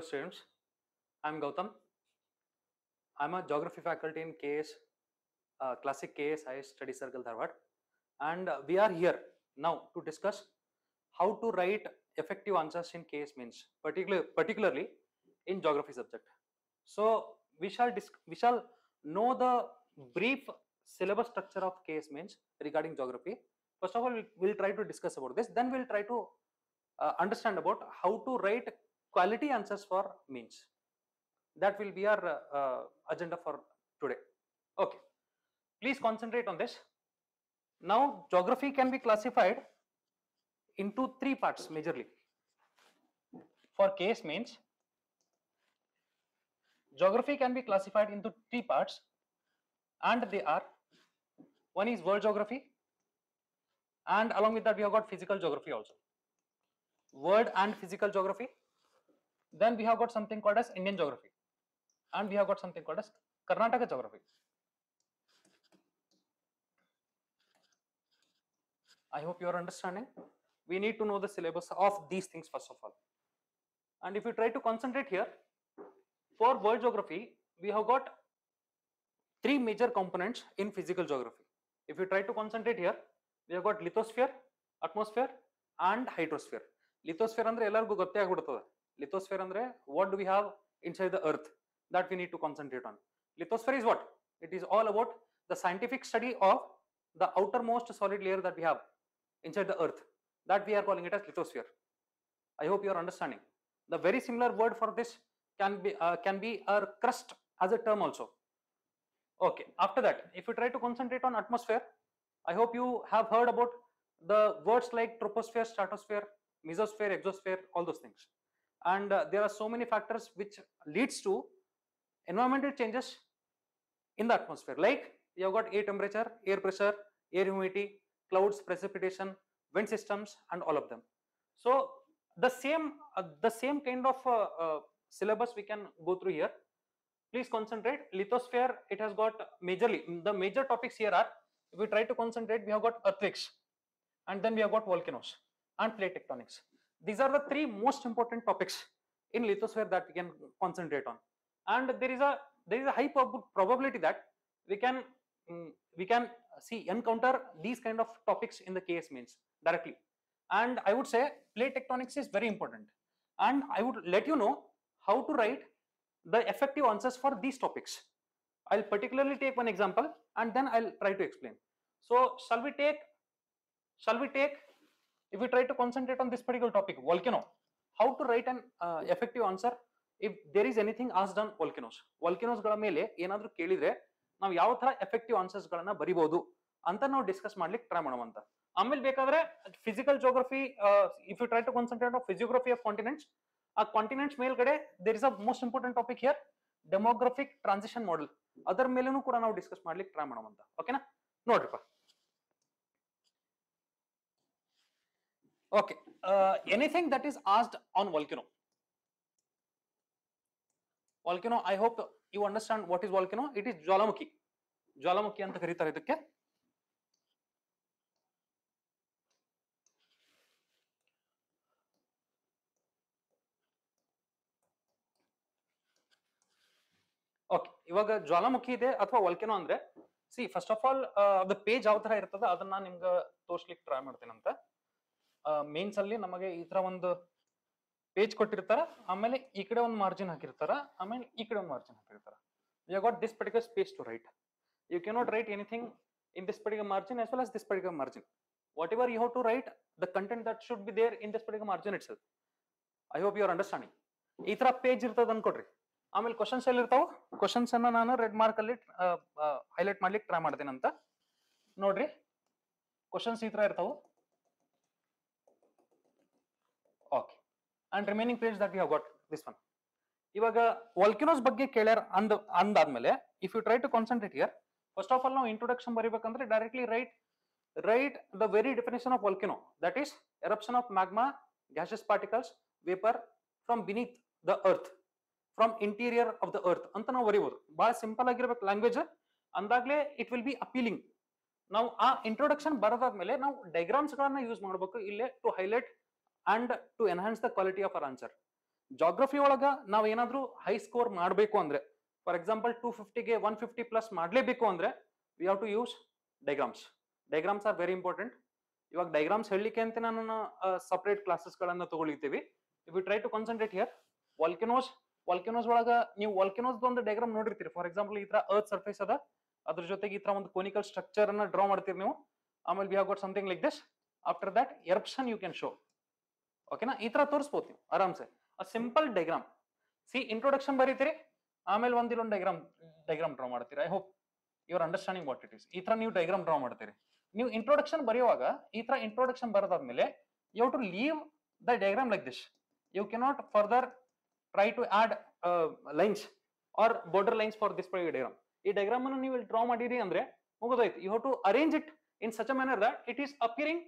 students. I'm Gautam. I'm a geography faculty in KS, Classic KS Study Circle Dharwad, and we are here now to discuss how to write effective answers in KS mains, particularly in geography subject. So we shall know the brief syllabus structure of KS mains regarding geography. First of all, we'll try to discuss about this. Then we'll try to understand about how to write quality answers for mains. That will be our agenda for today. Okay, please concentrate on this. Now, geography can be classified into three parts majorly. For KS mains, geography can be classified into three parts, and they are: one is world geography, and along with that we have got physical geography also. World and physical geography. Then we have got something called as Indian geography, and we have got something called as Karnataka geography. I hope you are understanding. We need to know the syllabus of these things first of all. And if you try to concentrate here, for world geography, we have got three major components in physical geography. If you try to concentrate here, we have got lithosphere, atmosphere, and hydrosphere. Lithosphere andre ellargu gotte agibidutade. Lithosphere andre what do we have inside the earth, that we need to concentrate on. Lithosphere is what? It is all about the scientific study of the outermost solid layer that we have inside the earth, that we are calling it as lithosphere. I hope you are understanding. The very similar word for this can be a crust as a term also. Okay, after that, if you try to concentrate on atmosphere, I hope you have heard about the words like troposphere, stratosphere, mesosphere, exosphere, all those things. And there are so many factors which leads to environmental changes in the atmosphere. Like you have got air temperature, air pressure, air humidity, clouds, precipitation, wind systems, and all of them. So the same kind of syllabus we can go through here. Please concentrate. Lithosphere, it has got majorly, the major topics here are, if we try to concentrate, we have got earthquakes, and then we have got volcanoes and plate tectonics. These are the three most important topics in lithosphere that we can concentrate on. And there is a high probability that we can encounter these kind of topics in the KS mains directly. And I would say plate tectonics is very important. And I would let you know how to write the effective answers for these topics. I'll particularly take one example and then I'll try to explain. So shall we take, if we try to concentrate on this particular topic, volcano, how to write an effective answer if there is anything asked on volcanoes. Volcanoes ಗಳ ಮೇಲೆ ಏನಾದರೂ ಕೇಳಿದ್ರೆ ನಾವು ಯಾವ ತರ effective answers ಗಳನ್ನ ಬರಿಬಹುದು ಅಂತ ನಾವು ಡಿಸ್ಕಸ್ ಮಾಡ್ಲಿಕ್ಕೆ ಟ್ರೈ ಮಾಡೋಣ. ಆಮೇಲೆ ಬೇಕಾದ್ರೆ physical geography, if you try to concentrate on physiography of continents, ಆ ಕಾಂಟಿನೆಂಟ್ಸ್ ಮೇಲ್ಗಡೆ there is a most important topic here, demographic transition model. ಅದರ ಮೇಲೇನೂ ಕೂಡ ನಾವು ಡಿಸ್ಕಸ್ ಮಾಡ್ಲಿಕ್ಕೆ ಟ್ರೈ ಮಾಡೋಣ. ಓಕೆನಾ? ನೋಡ್ರಿಪ್ಪ. Okay, anything that is asked on volcano. Volcano, I hope you understand what is volcano. It is ಜ್ವಾಲಾಮುಖಿ. ಜ್ವಾಲಾಮುಖಿ ಅಂತ ಕರೀತಾರೆ ಇದಕ್ಕೆ. ಓಕೆ, ಇವಾಗ ಜ್ವಾಲಾಮುಖಿ ಇದೆ ಅಥವಾ ವಲ್ಕೆನೋ ಅಂದ್ರೆ, C first of all the page ಯಾವ ತರ ಇರ್ತದ ಅದನ್ನ ನಿಮ್ಗೆ ತೋರ್ಸ್ಲಿಕ್ಕೆ ಟ್ರೈ ಮಾಡ್ತೇನಂತ. ಮೇನ್ಸ್ ಅಲ್ಲಿ ನಮಗೆ ಈ ತರ ಒಂದು ಪೇಜ್ ಕೊಟ್ಟಿರ್ತಾರ, ಆಮೇಲೆ ಈ ಕಡೆ ಒಂದು ಮಾರ್ಜಿನ್ ಹಾಕಿರ್ತಾರ, ಆಮೇಲೆ ಈ ಕಡೆ ಒಂದು ಮಾರ್ಜಿನ್ ಹಾಕಿರ್ತಾರ. You got this particular space to write. You cannot write anything in this particular margin as well as this particular margin. Whatever you have to write, the content that should be there in this particular margin itself. I hope you are understanding. ಈ ತರ page ಇರ್ತದ ಅನ್ಕೊಡ್ರಿ. ಆಮೇಲೆ questions ಎಲ್ಲಿ ಇರ್ತಾವ, questions ಅನ್ನ ನಾನು red mark ಅಲ್ಲಿ highlight ಮಾಡ್ಲಿಕ್ಕೆ ಟ್ರೈ ಮಾಡ್ತೇನೆ ಅಂತ. ನೋಡ್ರಿ, ಕ್ವಶನ್ಸ್ ಈ ತರ ಇರ್ತಾವ. Okay, and remaining page that we have got this one. ಇವಾಗ ವಾಲ್ಕನೋಸ್ ಬಗ್ಗೆ ಕೇಳ್ಯಾರ ಅಂದಾದ್ಮೇಲೆ if you try to concentrate here, first of all ನಾವು ಇಂಟ್ರೊಡಕ್ಷನ್ ಬರೀಬೇಕಂದ್ರೆ directly write the very definition of volcano, that is eruption of magma, gaseous particles, vapour from beneath the earth, from interior of the earth ಅಂತ ನಾವು ಬರೀಬಹುದು. ಬಹಳ simple ಆಗಿರ್ಬೇಕು language, ಅಂದಾಗ್ಲೇ it will be appealing. ನಾವು ಆ introduction ಬರದಾದ್ಮೇಲೆ ನಾವು diagrams ಗಳನ್ನ use ಮಾಡಬೇಕು ಇಲ್ಲೇ to highlight and to enhance the quality of our answer. Geography ಒಳಗ ನಾವ್ ಏನಾದ್ರೂ ಹೈ ಸ್ಕೋರ್ ಮಾಡಬೇಕು ಅಂದ್ರೆ, ಫಾರ್ ಎಕ್ಸಾಂಪಲ್ 250ಗೆ 150 ಪ್ಲಸ್ ಮಾಡ್ಲೇಬೇಕು ಅಂದ್ರೆ we have to use diagrams. Diagrams are very important. ಇವಾಗ ಡೈಗ್ರಾಮ್ಸ್ ಹೇಳಲಿಕ್ಕೆ ಅಂತ ನಾನು ಸಪರೇಟ್ ಕ್ಲಾಸಸ್ ಗಳನ್ನ ತಗೊಳ್ತೀವಿ. If you try to concentrate here, volcanoes ಒಳಗ ನೀವು ವಾಲ್ಕೆನೋಸ್ ಒಂದು ಡೈಗ್ರಾಮ್ ನೋಡಿರ್ತೀರಿ. ಫಾರ್ ಎಕ್ಸಾಂಪಲ್ ಈ ತರ ಅರ್ತ್ ಸರ್ಫೇಸ್ ಅದ, ಅದ್ರ ಜೊತೆಗೆ ಈ ತರ ಒಂದು ಕೋನಿಕಲ್ ಸ್ಟ್ರಕ್ಚರ್ ಅನ್ನ ಡ್ರಾ ಮಾಡ್ತೀರಿ ನೀವು. ಆಮೇಲೆ we have got something like this. After that eruption you can show. ಓಕೆನಾ, ಈ ತರ ತೋರಿಸಬಹುದು ನೀವು ಆರಾಮ್ಸೆ. A simple diagram. See introduction ಬರೀತೀರಿ, ಆಮೇಲೆ ಒಂದಿಲ್ಲೊಂದು ಡೈಗ್ರಾಮ್ ಡ್ರಾ ಮಾಡ್ತೀರಿ. I hope you are understanding what it is. ಈ ತರ ನೀವು ಡೈಗ್ರಾಮ್ ಡ್ರಾ ಮಾಡ್ತೀರಿ. ನೀವು ಇಂಟ್ರೊಡಕ್ಷನ್ ಬರೆಯುವಾಗ ಈ ತರ ಇಂಟ್ರೊಡಕ್ಷನ್ ಬರೆದಾದ್ಮೇಲೆ you have to leave the diagram like this. You cannot further try to add lines or border lines for this diagram. ಈ ಡೈಗ್ರಾಮ್ ಅನ್ನು ನೀವು ಡ್ರಾ ಮಾಡಿರಿ ಅಂದ್ರೆ ಮುಗಿದೋಯ್ತು. You have to arrange it in such a manner that it is appearing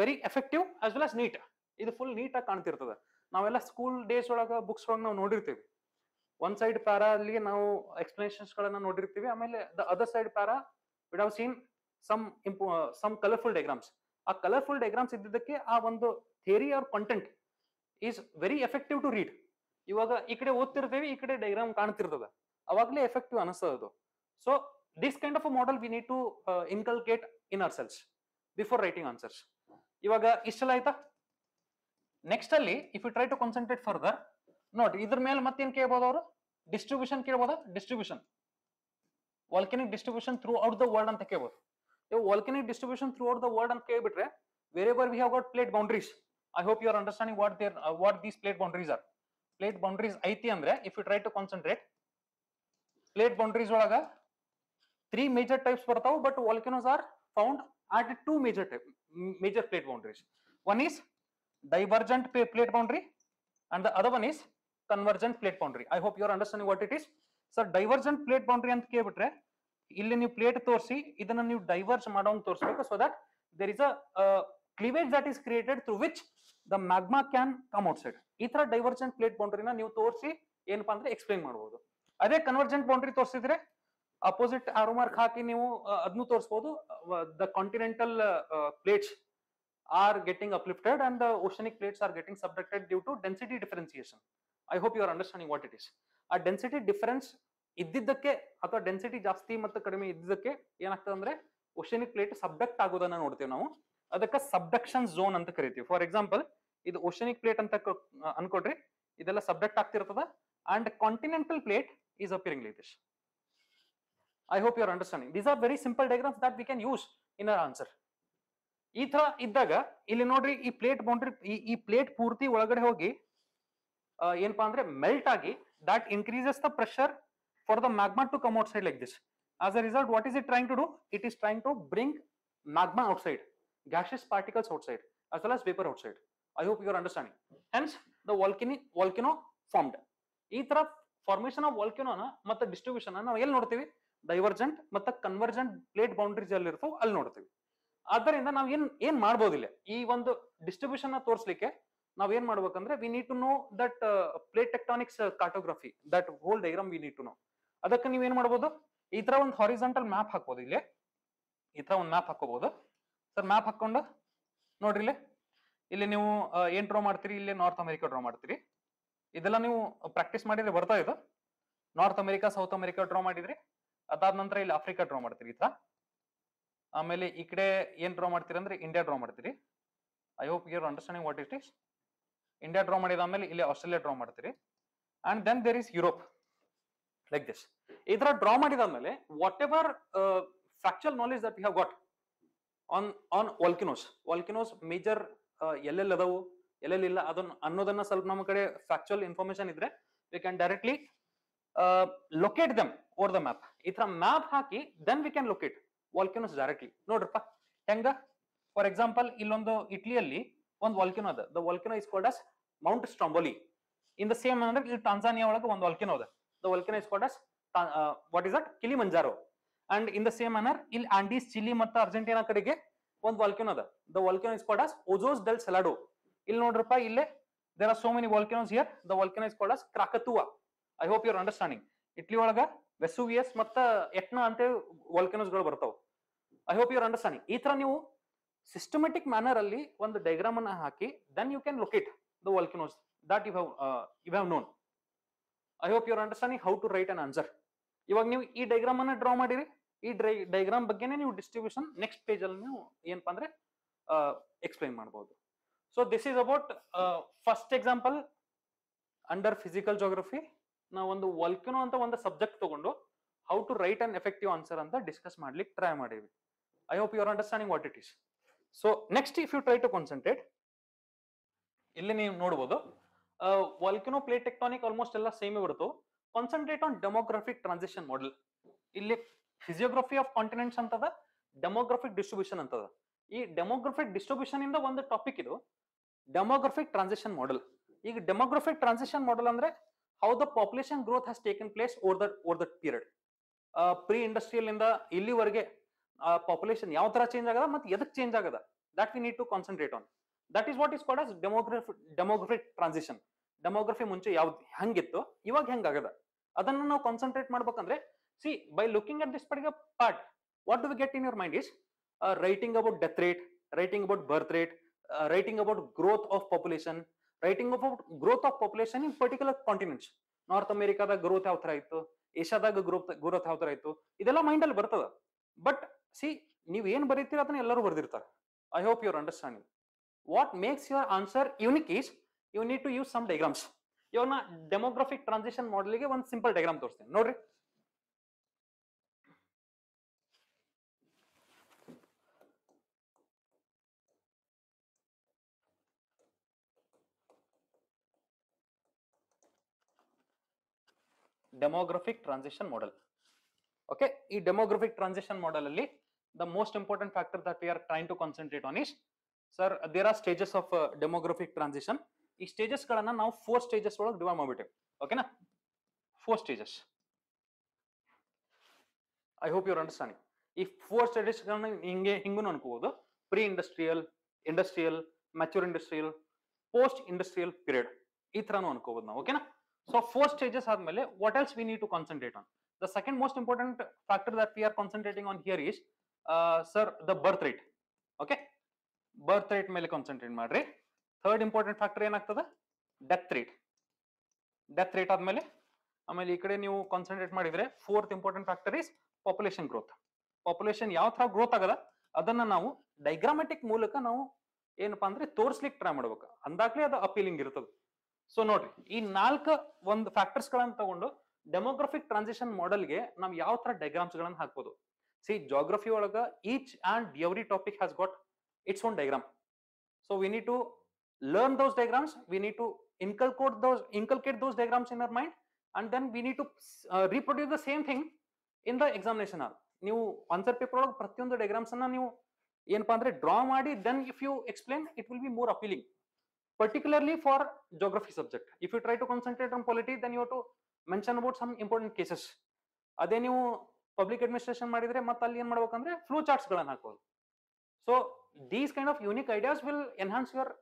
very effective as well as neat. ಇದು full neat ಆಗಿ ಕಾಣ್ತಿರ್ತದೆ. ನಾವೆಲ್ಲ ಸ್ಕೂಲ್ ಡೇಸ್ ಒಳಗ ಬುಕ್ಸ್ ಒಳಗೆ ನಾವು ನೋಡಿರ್ತೀವಿ. ಒನ್ ಸೈಡ್ ಪ್ಯಾರಾ ಅಲ್ಲಿ ನಾವು ಎಕ್ಸ್ಪ್ಲನೇಷನ್ಸ್ ಗಳನ್ನ ನೋಡಿರ್ತೀವಿ. ಆಮೇಲೆ the other side para we have seen some colourful diagrams. ಆ ಕಲರ್ಫುಲ್ ಡೈಗ್ರಾಮ್ಸ್ ಇದ್ದಿದ್ದಕ್ಕೆ ಆ ಒಂದು theory or content is very effective to read. ಇವಾಗ ಈ ಕಡೆ ಓದ್ತಿರ್ತೇವೆ, ಈ ಕಡೆ ಡೈಗ್ರಾಮ್ ಕಾಣ್ತಿರ್ತದ, ಅವಾಗಲೇ ಎಫೆಕ್ಟಿವ್ ಅನಿಸ್ತದ. So this kind of a model we need to inculcate in ourselves before writing answers. ಇವಾಗ ಇಷ್ಟೆಲ್ಲ ಆಯ್ತಾ? ನೆಕ್ಸ್ಟ್ ಅಲ್ಲಿ if you try to concentrate further, ನೋಡಿ ಇದ್ರ ಮೇಲೆ ಮತ್ತೇನ್ ಕೇಳ್ಬೋದು ಅವರು? ಡಿಸ್ಟ್ರಿಬ್ಯೂಷನ್ ಕೇಳ್ಬೋದಾ? Distribution, volcanic distribution throughout the world ಅಂತ ಕೇಳ್ಬೋದು. Volcanic distribution throughout the world ಅಂತ ಕೇಳ್ಬಿಟ್ರೆ wherever we have got plate boundaries. I hope you are understanding what these plate boundaries are. Plate boundaries ಐತಿ ಅಂದ್ರೆ if you try to concentrate, plate boundaries ಒಳಗ 3 major types ಬರ್ತಾವ. But volcanoes are found at 2 major plate boundaries. One is divergent plate boundary and the other one is convergent plate boundary. I hope you are understanding what it is. So divergent plate boundary ಅಂತ ಕೇಳ್ಬಿಟ್ರೆ ಇಲ್ಲಿ ನೀವು plate ತೋರಿಸಿ ಇದನ್ನ ನೀವು diverge ಮಾಡೋಂಗ್ ತೋರಿಸಬೇಕು, so that there is a cleavage that is created through which the magma can come outside. ಈ ತರ divergent plate ಬೌಂಡ್ರಿನ ನೀವು ತೋರಿಸಿ ಏನಪ್ಪಾ ಅಂದ್ರೆ ಎಕ್ಸ್ಪ್ಲೈನ್ ಮಾಡಬಹುದು. ಅದೇ ಕನ್ವರ್ಜೆಂಟ್ ಬೌಂಡ್ರಿ ತೋರಿಸಿದ್ರೆ ಅಪೋಸಿಟ್ ಆರೋ ಮಾರ್ಕ್ ಹಾಕಿ ನೀವು ಅದನ್ನು ತೋರಿಸಬಹುದು. The continental plates are getting uplifted and the oceanic plates are getting subducted due to density differentiation. I hope you are understanding what it is. ಆ density difference ಇದ್ದಿದ್ದಕ್ಕೆ ಅಥವಾ density ಜಾಸ್ತಿ ಮತ್ತು ಕಡಿಮೆ ಇದ್ದಿದ್ದಕ್ಕೆ ಏನಾಗ್ತದೆ ಅಂದ್ರೆ ಓಷನಿಕ್ ಪ್ಲೇಟ್ ಸಬ್ಡಕ್ಟ್ ಆಗೋದನ್ನ ನೋಡ್ತೀವಿ ನಾವು. ಅದಕ್ಕೆ ಸಬ್ಡಕ್ಷನ್ ಝೋನ್ ಅಂತ ಕರಿತೀವಿ. ಫಾರ್ ಎಕ್ಸಾಂಪಲ್ ಇದು ಓಷನಿಕ್ ಪ್ಲೇಟ್ ಅಂತ ಅನ್ಕೊಡ್ರಿ, ಇದೆಲ್ಲ ಸಬ್ಡಕ್ಟ್ ಆಗ್ತಿರ್ತದ and continental plate is appearing like this. I hope you are understanding. These are very simple diagrams that we can use in our answer. ಈ ತರ ಇದ್ದಾಗ ಇಲ್ಲಿ ನೋಡ್ರಿ, ಈ ಪ್ಲೇಟ್ ಬೌಂಡ್ರಿ ಈ ಪ್ಲೇಟ್ ಪೂರ್ತಿ ಒಳಗಡೆ ಹೋಗಿ ಏನಪ್ಪಾ ಅಂದ್ರೆ ಮೆಲ್ಟ್ ಆಗಿ that increases the pressure for the magma to come outside like this. As a result, what is it trying to do? It is trying to bring magma outside, gaseous particles outside as well as vapor outside. I hope you are understanding. Hence the volcano formed. ಈ ತರ formation of ವಾಲ್ಕೆನೋನ ಮತ್ತೆ distribution ನಾವು ಎಲ್ಲಿ ನೋಡ್ತೀವಿ? Divergent ಮತ್ತೆ convergent plate boundaries ಎಲ್ಲಿ ಇರ್ತಾವ ಅಲ್ಲಿ ನೋಡ್ತೀವಿ. ಆದ್ದರಿಂದ ನಾವ್ ಏನ್ ಮಾಡ್ಬೋದಿಲ್ಲ ಈ ಒಂದು ಡಿಸ್ಟ್ರಿಬ್ಯೂಷನ್ ನ ತೋರಿಸಲಿಕ್ಕೆ ನಾವ್ ಏನ್ ಮಾಡ್ಬೇಕಂದ್ರೆ we need to know that plate tectonics cartography, that whole diagram we need to know. ಅದಕ್ಕೆ ನೀವ್ ಏನ್ ಮಾಡ್ಬೋದು? ಈ ತರ ಒಂದು ಹಾರಿಜಾಂಟಲ್ ಮ್ಯಾಪ್ ಹಾಕ್ಬೋದು. ಇಲ್ಲಿ ಈ ತರ ಒಂದು ಮ್ಯಾಪ್ ಹಾಕೋಬಹುದು ಸರ್. ಮ್ಯಾಪ್ ಹಾಕೊಂಡು ನೋಡ್ರಿ, ಇಲ್ಲಿ ನೀವು ಏನ್ ಡ್ರಾ ಮಾಡ್ತೀರಿ? ಇಲ್ಲಿ ನಾರ್ತ್ ಅಮೆರಿಕಾ ಡ್ರಾ ಮಾಡ್ತೀರಿ. ಇದೆಲ್ಲ ನೀವು ಪ್ರಾಕ್ಟೀಸ್ ಮಾಡಿದ್ರೆ ಬರ್ತಾ ಇದು. North America, south America draw ಮಾಡಿದ್ರಿ. ಅದಾದ ನಂತರ ಇಲ್ಲಿ ಆಫ್ರಿಕಾ ಡ್ರಾ ಮಾಡ್ತೀರಿ ಈ ತರ. ಆಮೇಲೆ ಈ ಕಡೆ ಏನ್ ಡ್ರಾ ಮಾಡ್ತೀರಿ ಅಂದ್ರೆ ಇಂಡಿಯಾ ಡ್ರಾ ಮಾಡ್ತೀರಿ. I hope you are understanding what it is. India draw ಮಾಡಿದಾದ್ಮೇಲೆ ಇಲ್ಲಿ ಆಸ್ಟ್ರೇಲಿಯಾ ಡ್ರಾ ಮಾಡ್ತೀರಿ. And then there is Europe like this. ಈ ತರ ಡ್ರಾ ಮಾಡಿದಾದ್ಮೇಲೆ whatever factual knowledge that we have got on volcanoes major ಎಲ್ಲೆಲ್ಲಿ ಅದಾವು ಎಲ್ಲೆಲ್ಲಿಲ್ಲ ಅದನ್ನ ಅನ್ನೋದನ್ನ ಸ್ವಲ್ಪ ನಮ್ಮ ಕಡೆ ಫ್ಯಾಕ್ಚುಯಲ್ ಇನ್ಫಾರ್ಮೇಶನ್ ಇದ್ರೆ we can directly locate them over the map. ಈ ತರ ಮ್ಯಾಪ್ ಹಾಕಿ then we can locate volcanoes directly. ನೋಡ್ರಪ್ಪ ಹೆಂಗ, ಫಾರ್ ಎಕ್ಸಾಂಪಲ್ ಇಲ್ಲೊಂದು ಇಟ್ಲಿಯಲ್ಲಿ ಒಂದು ವಾಲ್ಕೆನೋ ಅದ. The volcano is called as Mount Stromboli. In the same ಅಂದ್ರೆ ಇಲ್ಲಿ ಟಾಂಜಾನಿಯಾ ಒಳಗೆ ಒಂದು ವಾಲ್ಕೆನೋ ಅದ. The volcano is called as what is that? Kilimanjaro. And in the same manner ಇಲ್ಲಿ ಆಂಡೀಸ್, ಚಿಲಿ ಮತ್ತು ಅರ್ಜೆಂಟೀನಾ ಕಡೆಗೆ ಒಂದು ವಾಲ್ಕೆನೋ ಅದ. The volcano is called as Ojos del Salado. ಇಲ್ಲಿ ನೋಡ್ರಪ್ಪ, ಇಲ್ಲೇ there are so many volcanoes here. The volcano is called as Krakatoa. I hope you are understanding. Italy ಒಳಗ Vesuvius ಮತ್ತ Etna ಅಂತ ವಾಲ್ಕೆನೋಸ್ ಗಳು ಬರ್ತಾವ. I hope you are understanding. ಈ ತರ ನೀವು ಸಿಸ್ಟಮೆಟಿಕ್ ಮ್ಯಾನರ್ ಅಲ್ಲಿ ಒಂದು ಡೈಗ್ರಾಮ್ ಅನ್ನ ಹಾಕಿ then you can locate the volcanoes that you have known. I hope you're understanding how to write an answer. ಇವಾಗ ನೀವು ಈ ಡೈಗ್ರಾಮ್ ಅನ್ನ ಡ್ರಾ ಮಾಡಿರಿ, ಈ ಡೈಗ್ರಾಮ್ ಬಗ್ಗೆನೇ ನೀವು ಡಿಸ್ಟ್ರಿಬ್ಯೂಷನ್ ನೆಕ್ಸ್ಟ್ ಪೇಜ್ ಅಲ್ಲಿ ನೀವು ಏನಪ್ಪಾ ಅಂದ್ರೆ ಎಕ್ಸ್ಪ್ಲೈನ್ ಮಾಡಬಹುದು. So this is about first example under physical geography. ನಾವು ಒಂದು ವಲ್ಕನೋ ಅಂತ ಒಂದು ಸಬ್ಜೆಕ್ಟ್ ತಗೊಂಡು how to write an effective answer ಅಂತ ಡಿಸ್ಕಸ್ ಮಾಡ್ಲಿಕ್ಕೆ ಟ್ರೈ ಮಾಡಿವಿ. I hope you are understanding what it is. So next if you try to concentrate, ಇಲ್ಲಿ ನೀವು ನೋಡಬಹುದು ವಲ್ಕನೋ ಪ್ಲೇಟ್ ಟೆಕ್ಟಾನಿಕ್ ಆಲ್ಮೋಸ್ಟ್ ಎಲ್ಲ ಸೇಮ್ ಬರುತ್ತೋ. Concentrate on demographic transition model. ಇಲ್ಲಿ physiography of continents ಅಂತದ, ಡೆಮೋಗ್ರಫಿಕ್ ಡಿಸ್ಟ್ರಿಬ್ಯೂಷನ್ ಅಂತದ. ಈ ಡೆಮೋಗ್ರಫಿಕ್ ಡಿಸ್ಟ್ರಿಬ್ಯೂಷನ್ ಇಂದ ಒಂದು ಟಾಪಿಕ್ ಇದು ಡೆಮೋಗ್ರಫಿಕ್ ಟ್ರಾನ್ಸಿಷನ್ ಮಾಡೆಲ್. ಈಗ ಡೆಮೋಗ್ರಫಿಕ್ ಟ್ರಾನ್ಸಿಷನ್ ಮಾಡೆಲ್ ಅಂದ್ರೆ how the population growth has taken place over that period. Pre industrial ಇಂದ ಇಲ್ಲಿವರೆಗೆ ಪಾಪ್ಯುಲೇಷನ್ ಯಾವ ತರ ಚೇಂಜ್ ಆಗದ ಮತ್ತೆ ಎದಕ್ಕೆ ಚೇಂಜ್ ಆಗದ, that we need to concentrate on. That is what is called as demographic transition. Demography ಮುಂಚೆ ಯಾವ್ದು ಹೆಂಗಿತ್ತು ಇವಾಗ ಹೆಂಗಾಗದ ಅದನ್ನ ನಾವು ಕಾನ್ಸಂಟ್ರೇಟ್ ಮಾಡ್ಬೇಕಂದ್ರೆ, see by looking at this particular part, what do we get in your mind is writing about death rate, writing about birth rate, writing about growth of population, writing about growth of population in particular continents. North ಅಮೆರಿಕಾದಾಗ growth ಯಾವ ತರ ಇತ್ತು, ಏಷ್ಯಾದಾಗ growth ಯಾವ ತರ ಇತ್ತು, ಇದೆಲ್ಲ mind ಅಲ್ಲಿ ಬರ್ತದ. ಬಟ್ ಸಿ ನೀವ್ ಏನ್ ಬರೀತೀರ ಅದನ್ನ ಎಲ್ಲರೂ ಬರ್ದಿರ್ತಾರೆ. I hope your understanding. What makes your answer unique is you need to use some diagrams. ಇವಾಗ ನಾ ಡೆಮೋಗ್ರಫಿಕ್ ಟ್ರಾನ್ಸಿಷನ್ ಮಾಡೆಲ್ಗೆ ಒಂದು ಸಿಂಪಲ್ ಡೈಗ್ರಾಮ್ ತೋರಿಸ್ತೀನಿ ನೋಡ್ರಿ. Demographic transition model. ಓಕೆ, ಈ ಡೆಮೋಗ್ರಫಿಕ್ ಟ್ರಾನ್ಸಿಷನ್ ಮಾಡೆಲ್ ಅಲ್ಲಿ the most important factor that we are trying to concentrate on is, sir there are stages of demographic transition. ಈ stages ಗಳನ್ನ ನಾವು 4 stages ಒಳಗೆ divide ಮಾಡ್ಬಿಟ್ಟೇವೆ. ಓಕೆನಾ, 4 stages. I hope your understanding. ಈ 4 stages ಗಳನ್ನ ಹಿಂಗೂ ಅನ್ಕೋಬಹುದು. Pre industrial, industrial, mature industrial, post industrial period, ಈ ತರನು ಅನ್ಕೋಬಹುದು ನಾವು. ಓಕೆನಾ. So 4 stages ಆದ್ಮೇಲೆ what else we need to concentrate on? The second most important factor that we are concentrating on here is sir the birth rate. Okay, birth rate ಮೇಲೆ concentrate ಮಾಡ್ರಿ. Third important factor ಏನಾಗ್ತದೆ, death rate. Death rate ಆದ್ಮೇಲೆ ಆಮೇಲೆ ಈ ಕಡೆ ನೀವು concentrate ಮಾಡಿದ್ರೆ fourth important factor is population growth. Population ಯಾವ ತರ ಗ್ರೋತ್ ಆಗದ ಅದನ್ನ ನಾವು ಡೈಗ್ರಾಮೆಟಿಕ್ ಮೂಲಕ ನಾವು ಏನಪ್ಪಾ ಅಂದ್ರೆ ತೋರಿಸ್ಲಿಕ್ಕೆ ಟ್ರೈ ಮಾಡ್ಬೇಕು, ಅಂದಾಗ್ಲೇ ಅದು ಅಪೀಲಿಂಗ್ ಇರ್ತದೆ. ಸೊ ನೋಡ್ರಿ, ಈ 4 ಒಂದು ಫ್ಯಾಕ್ಟರ್ಸ್ ಗಳನ್ನ ತಗೊಂಡು ಡೆಮೋಗ್ರಫಿಕ್ ಟ್ರಾನ್ಸಿಷನ್ ಮಾಡೆಲ್ಗೆ ನಾವು ಯಾವ ತರ ಡೈಗ್ರಾಮ್ಸ್ ಗಳನ್ನ ಹಾಕ್ಬೋದು. ಸಿ ಜಾಗ್ರಫಿ ಒಳಗ each and every topic has got its own diagram. So we need to learn those diagrams, we need to inculcate those diagrams in our mind, and then we need to reproduce the same thing in the examination hall. ನೀವು answer paper ಒಳಗೆ ಪ್ರತಿಯೊಂದು diagrams ಅನ್ನ ನೀವು ಏನಪ್ಪಾ ಅಂದ್ರೆ draw ಮಾಡಿ then if you explain it will be more appealing, particularly for geography subject. If you try to concentrate on polity, then you have to mention about some important cases. ಅದೇ ನೀವು public administration ಮಾಡಿದ್ರೆ ಮತ್ತೆ ಅಲ್ಲಿ ಏನ್ ಮಾಡ್ಬೇಕಂದ್ರೆ flow charts ಗಳನ್ನ ಹಾಕೋದು. So these kind of unique ideas will enhance your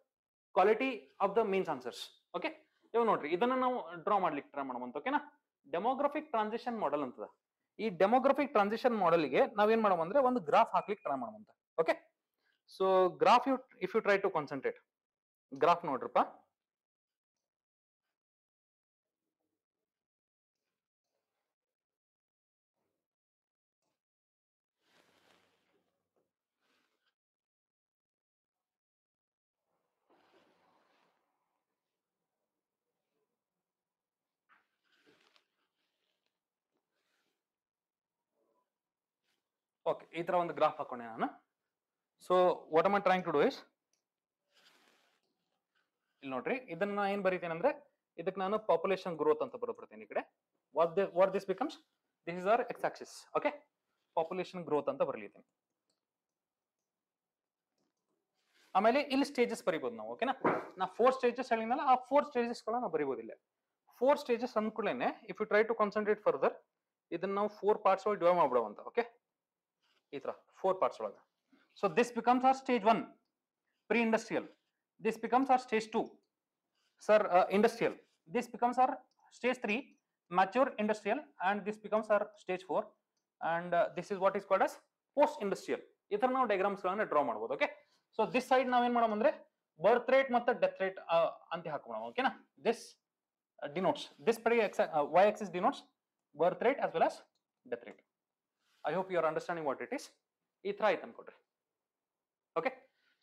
quality of the means answers. Okay, ಇವಾಗ ನೋಡ್ರಿ ಇದನ್ನ ನಾವು ಡ್ರಾ ಮಾಡ್ಲಿಕ್ಕೆ ಟ್ರೈ ಮಾಡೋಣ. ಓಕೆನಾ, ಡೆಮೋಗ್ರಫಿಕ್ ಟ್ರಾನ್ಸಿಷನ್ ಮಾಡೆಲ್ ಅಂತದ. ಈ ಡೆಮೋಗ್ರಫಿಕ್ ಟ್ರಾನ್ಸಿಷನ್ ಮಾಡೆಲ್ಗೆ ನಾವೇನ್ ಮಾಡೋಣ ಅಂದ್ರೆ ಒಂದು ಗ್ರಾಫ್ ಹಾಕ್ಲಿಕ್ಕೆ ಟ್ರೈ ಮಾಡೋಣ. Okay, so graph if you try to concentrate, graph ನೋಡ್ರಪ್ಪ. ಓಕೆ, ಈ ತರ ಒಂದು ಗ್ರಾಫ್ ಹಾಕೊಂಡೆ ನಾನು. So what am I trying to do is, ಇಲ್ಲಿ ನೋಡ್ರಿ ಇದನ್ನ ಏನ್ ಬರೀತೇನೆ ಅಂದ್ರೆ ಇದಕ್ಕೆ ನಾನು ಪಾಪ್ಯುಲೇಷನ್ ಗ್ರೋತ್ ಅಂತ ಬರೆದ್ಬಿಡ್ತೇನೆ. ಈ ಕಡೆ what this becomes, this is our X Axis. Okay, population growth ಅಂತ ಬರಲಿದ್ದೇನೆ. ಆಮೇಲೆ ಇಲ್ಲಿ ಸ್ಟೇಜಸ್ ಬರಿಬಹುದು ನಾವು. ಓಕೆನಾ, ನಾ 4 ಸ್ಟೇಜಸ್ ಹೇಳಿದ್ನಲ್ಲ, ಆ 4 ಸ್ಟೇಜಸ್ ಗಳನ್ನ ನಾವು ಬರಿಬಹುದಿಲ್ಲ. 4 ಸ್ಟೇಜಸ್ ಅಂದ್ಕೂಡಲೇನೆ if you try to concentrate further, ಇದನ್ನ ನಾವು 4 ಪಾರ್ಟ್ಸ್ ಒಳಗೆ ಡಿವೈಡ್ ಮಾಡ್ಬಿಡುವಂತ. ಓಕೆ, ಈ ತರ 4 ಪಾರ್ಟ್ಸ್ ಒಳಗೆ. So this becomes our stage 1 pre industrial, this becomes our stage 2 sir industrial, this becomes our stage 3 mature industrial, and this becomes our stage 4, and this is what is called as post industrial. ಈ ತರ ನಾವು diagrams ಗಳನ್ನ draw ಮಾಡಬಹುದು. Okay, so this side ನಾವೇನ್ ಮಾಡೋಣ ಅಂದ್ರೆ ಬರ್ತ್ rate ಮತ್ತು death rate ಅಂತ ಹಾಕೋಣ. ಓಕೆನಾ? This denotes this y axis denotes birth rate as well as death rate. I hope you are understanding what it is. ಈ ತರ ಆಯ್ತು ಅನ್ಕೊಡ್ರಿ. Okay,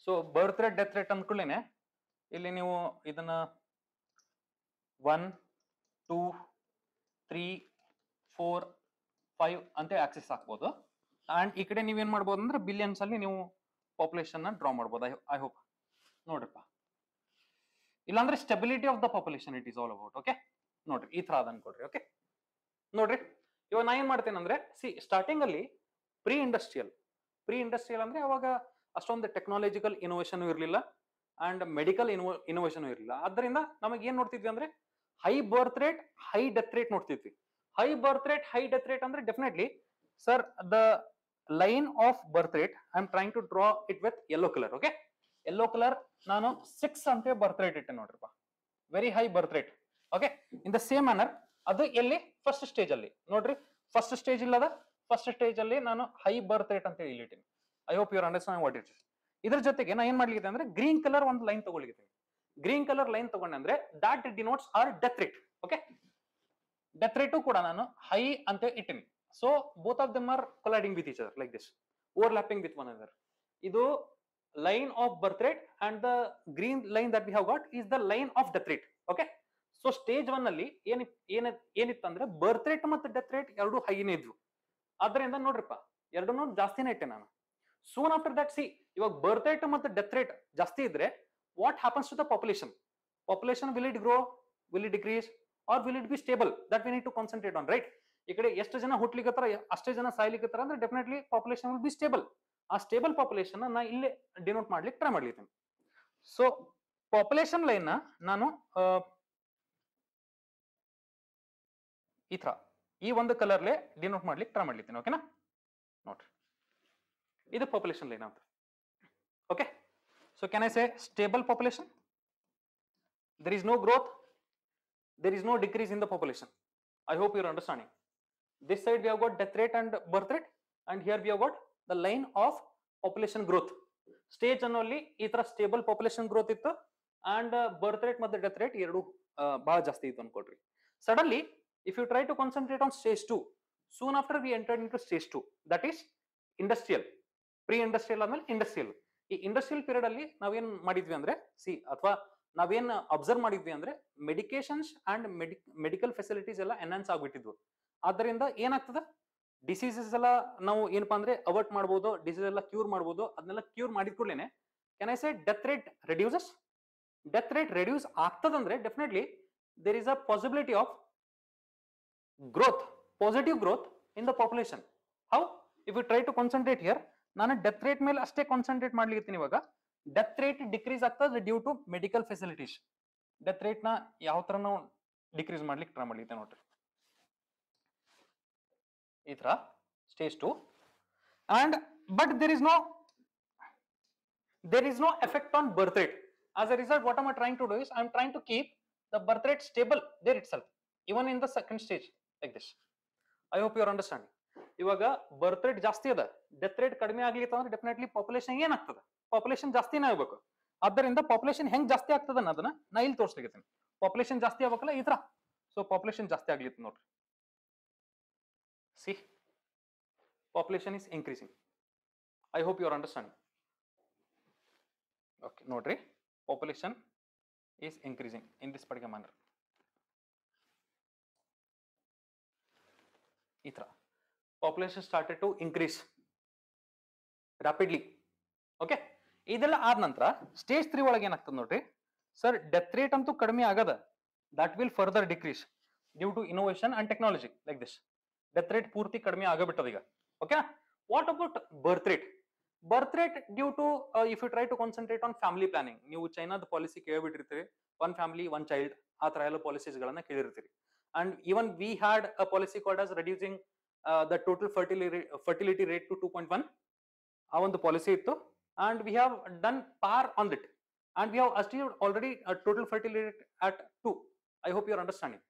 so birth rate death rate ಅಂದ್ಕೊಳ್ಳೇನೆ ಇಲ್ಲಿ ನೀವು ಇದನ್ನ 1 2 3 4 5 ಅಂತ ಆಕ್ಸಿಸ್ ಹಾಕ್ಬೋದು. ಅಂಡ್ ಈ ಕಡೆ ನೀವೇನ್ ಮಾಡ್ಬೋದು ಅಂದ್ರೆ ಬಿಲಿಯನ್ಸ್ ಅಲ್ಲಿ ನೀವು ಪಾಪ್ಯುಲೇಷನ್ ನ ಡ್ರಾ ಮಾಡ್ಬೋದು. ಐ ಹೋಪ್ ನೋಡ್ರಿಪ್ಪ, ಇಲ್ಲಾಂದ್ರೆ stability of the population it is all about. Okay, ನೋಡ್ರಿ ಈ ತರ ಅದ ಅನ್ಕೊಡ್ರಿ. ಓಕೆ, ನೋಡ್ರಿ ಇವಾಗ ನಾ ಏನ್ ಮಾಡ್ತೇನೆ ಅಂದ್ರೆ ಸ್ಟಾರ್ಟಿಂಗ್ ಅಲ್ಲಿ ಪ್ರೀ ಇಂಡಸ್ಟ್ರಿಯಲ್ ಅಂದ್ರೆ ಅವಾಗ ಅಷ್ಟೊಂದು ಟೆಕ್ನಾಲಜಿಕಲ್ ಇನೋವೇಷನ್ ಇರಲಿಲ್ಲ ಅಂಡ್ ಮೆಡಿಕಲ್ ಇನೋವೇಷನ್ ಇರಲಿಲ್ಲ. ಆದ್ದರಿಂದ ನಮಗೆ ಏನ್ ನೋಡ್ತಿದ್ವಿ ಅಂದ್ರೆ high birth rate high death rate ನೋಡ್ತಿದ್ವಿ. High birth rate high death rate ಅಂದ್ರೆ definitely sir the line of birth rate I am trying to draw it with yellow colour. Okay, yellow colour ನಾನು 6 ಅಂತ birth rate ಇಟ್ಟೆ ನೋಡ್ರಿಪ್ಪ, very high birth rate. Okay, in the same manner ಅದು ಎಲ್ಲಿ first stage ಅಲ್ಲಿ ನೋಡ್ರಿ, first stage ಇಲ್ಲದ first stage ಅಲ್ಲಿ ನಾನು ಹೈ ಬರ್ತ್ ರೇಟ್ ಅಂತ ಹೇಳಿ ಇಟ್ಟಿನಿ. I hope you are understanding what it is. ಇದ್ರ ಜೊತೆಗೆ ನಾ ಏನ್ ಮಾಡ್ಲಿಕ್ಕೆ ಅಂದ್ರೆ ಗ್ರೀನ್ ಕಲರ್ ಒಂದು ಲೈನ್ ತಗೊಳ್ಳಿಕ್ಕೆ. ಗ್ರೀನ್ ಕಲರ್ ಲೈನ್ ತಗೊಂಡೆ ಅಂದ್ರೆ that denotes our death rate. Okay, death rate ಕೂಡ ನಾನು ಹೈ ಅಂತ ಇಟ್ಟಿನಿ. So both of them are colliding with each other like this, overlapping with one other. ಇದು line of birth rate and the green line that we have got is the line of death rate. Okay, so stage 1 ಅಲ್ಲಿ ಏನಿತ್ತಂದ್ರೆ ಬರ್ತ್ rate ಮತ್ತು death rate ಎರಡು ಹೈನೇ ಇದ್ವು. ಆದ್ರಿಂದ ನೋಡ್ರಿಪ್ಪ ಎರಡನ್ನೂ ಜಾಸ್ತಿನೇ ಇಟ್ಟೆ ನಾನು. ಸೂನ್ ಆಫ್ಟರ್ ದಟ್ ಇವಾಗ ಬರ್ತ್ ರೇಟ್ ಮತ್ತು ಡೆತ್ ರೇಟ್ ಜಾಸ್ತಿ ಇದ್ರೆ what happens to the population? Population will it grow, will it decrease or will it be stable? That we need to concentrate on, right? ಈ ಕಡೆ ಎಷ್ಟು ಜನ ಹುಟ್ಲಿಕ್ಕತ್ತಾರ ಅಷ್ಟೇ ಜನ ಸಾಯ್ಲಿಕ್ಕತ್ತಾರ ಅಂದ್ರೆ definitely population will be stable. ಆ ಸ್ಟೇಬಲ್ ಪಾಪ್ಯುಲೇಷನ್ ನಾ ಇಲ್ಲೇ ಡಿನೋಟ್ ಮಾಡ್ಲಿಕ್ಕೆ ಟ್ರೈ ಮಾಡ್ಲಿದ್ದೀನಿ. ಸೊ ಪಾಪ್ಯುಲೇಷನ್ ಲೈನ್ ನ ನಾನು ಈ ತರ ಈ ಒಂದು ಕಲರ್ಲೆ ಡಿನೋಟ್ ಮಾಡ್ಲಿಕ್ಕೆ ಟ್ರೈ ಮಾಡ್ಲಿದ್ದೀನಿ. ಓಕೆನಾ? ನೋಡ್ರಿ ಇದು ಪಾಪ್ಯುಲೇಷನ್ ಲೈನ್ ಅಂತ. Okay, so can I say stable population? there is no growth, there is no decrease in the population. I hope you are understanding. This side we have got death rate and birth rate, and here we have got the line of population growth. Stage ಅನ್ನಲ್ಲಿ ಈ ತರ stable population growth ಇತ್ತು and birth rate ಮತ್ತು death rate ಎರಡು ಬಹಳ ಜಾಸ್ತಿ ಇತ್ತು ಅನ್ಕೊಡ್ರಿ. Suddenly if you try to concentrate on stage 2, soon after we entered into stage 2, that is industrial. Pre industrial ಆದ್ಮೇಲೆ ಇಂಡಸ್ಟ್ರಿಯಲ್. ಈ ಇಂಡಸ್ಟ್ರಿಯಲ್ ಪೀರಿಯಡ್ ಅಲ್ಲಿ ನಾವೇನ್ ಮಾಡಿದ್ವಿ ಅಂದ್ರೆ ಅಥವಾ ನಾವೇನ್ ಅಬ್ಸರ್ವ್ ಮಾಡಿದ್ವಿ ಅಂದ್ರೆ ಮೆಡಿಕೇಶನ್ಸ್ ಅಂಡ್ ಮೆಡಿಕಲ್ ಫೆಸಿಲಿಟೀಸ್ ಎಲ್ಲ ಎನ್ಹಾನ್ಸ್ ಆಗ್ಬಿಟ್ಟಿದ್ವು. ಆದ್ದರಿಂದ ಏನಾಗ್ತದ ಡಿಸೀಸಸ್ ಎಲ್ಲ ನಾವು ಏನಪ್ಪಾ ಅಂದ್ರೆ ಅವಾಯ್ಡ್ ಮಾಡಬಹುದು, ಡಿಸೀಸ್ ಎಲ್ಲ ಕ್ಯೂರ್ ಮಾಡಬಹುದು. ಅದನ್ನೆಲ್ಲ ಕ್ಯೂರ್ ಮಾಡಿದ ಕೂಡಲೇ can I say death rate reduces. Death rate reduce ಆಗ್ತದಂದ್ರೆ definitely there is a possibility of growth, positive growth in the population. How? If you try to concentrate here, ನಾನು death rate ಮೇಲೆ ಅಷ್ಟೇ concentrate ಮಾಡ್ಲಿಕ್ಕೆ ಇವಾಗ death rate decrease ಆಗ್ತದೆ due to medical facilities. Death rate ನ ಯಾವ ತರ ನಾವು ಡಿಕ್ರೀಸ್ ಮಾಡ್ಲಿಕ್ಕೆ ಟ್ರೈ ಮಾಡ್ಲಿಕ್ಕೆ ನೋಡ್ರಿ ಈ ತರ stage 2. And but there is no effect on birth rate. As a result, what am I trying to do is I am trying to keep the birth rate stable there itself, even in the second stage like this. I hope you are understanding. ಇವಾಗ birth rate ಜಾಸ್ತಿ ಅದ, death rate ಕಡಿಮೆ ಆಗ್ಲಿಕ್ಕೆ ಅಂದ್ರೆ definitely population ಏನಾಗ್ತದೆ? Population ಜಾಸ್ತಿನೇ ಆಗ್ಬೇಕು. ಆದ್ದರಿಂದ ಪಾಪ್ಯುಲೇಷನ್ ಹೆಂಗ್ ಜಾಸ್ತಿ ಆಗ್ತದ ಅನ್ನೋದನ್ನ ನಾ ಇಲ್ಲಿ ತೋರಿಸ್ಲಿಕ್ಕೆ. ಪಾಪ್ಯುಲೇಷನ್ ಜಾಸ್ತಿ ಆಗ್ಬೇಕಲ್ಲ ಈ ತರ. ಸೊ ಪಾಪ್ಯುಲೇಷನ್ ಜಾಸ್ತಿ ಆಗ್ಲಿತ್ತು ನೋಡ್ರಿ. See population is increasing. I hope you are understanding. Okay, ನೋಡ್ರಿ population is increasing in this particular manner. ಈ ತರ population started to increase rapidly. Okay, ಇದೆಲ್ಲ ಆದ ನಂತರ ಸ್ಟೇಜ್ 3 ಒಳಗೆ ಏನಾಗ್ತದೆ ನೋಡ್ರಿ ಸರ್, ಡೆತ್ ರೇಟ್ ಅಂತೂ ಕಡಿಮೆ ಆಗದ, that will further decrease due to innovation and technology like this. Death rate ಪೂರ್ತಿ ಕಡಿಮೆ ಆಗಬಿಟ್ಟದ ಈಗ. Okay, what about birth rate? Birth rate due to if you try to concentrate on family planning. ನೀವು ಚೈನಾದ policy ಕೇಳಿಬಿಟ್ಟಿರ್ತೀರಿ, 1 family 1 child, ಆ ತರ ಎಲ್ಲ policies ಗಳನ್ನ ಕೇಳಿರ್ತೀರಿ. And even we had a policy called as reducing the total fertility rate to 2.1. ಆ ಒಂದು policy ಇತ್ತು and we have done par on it and we have achieved already a total fertility rate at 2. I hope you are understanding.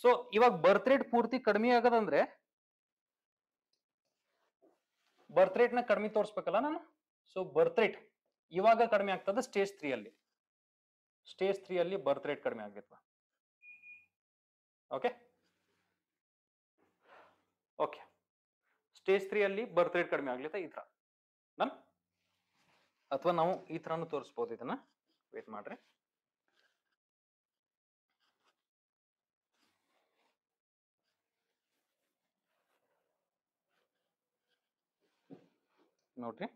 So ಇವಾಗ birth rate ಪೂರ್ತಿ ಕಡಿಮೆ ಆಗದಂದ್ರೆ birth rate ನ ಕಡಿಮೆ ತೋರಿಸ್ಬೇಕಲ್ಲ ನಾನು. So birth rate ಇವಾಗ ಕಡಿಮೆ ಆಗ್ತದೆ ಸ್ಟೇಜ್ 3 ಅಲ್ಲಿ. ಸ್ಟೇಜ್ 3 ಅಲ್ಲಿ ಬರ್ತ್ ರೇಟ್ ಕಡಿಮೆ ಆಗ್ಲಿತ್ವ. ಓಕೆ ಓಕೆ, ಸ್ಟೇಜ್ 3 ಅಲ್ಲಿ ಬರ್ತ್ ರೇಟ್ ಕಡಿಮೆ ಆಗ್ಲಿತ್ತ ಈ ತರ ನನ್, ಅಥವಾ ನಾವು ಈ ತರನು ತೋರಿಸಬಹುದು. ಇದನ್ನ ವೇಟ್ ಮಾಡ್ರಿ. ನೋಡ್ರಿ,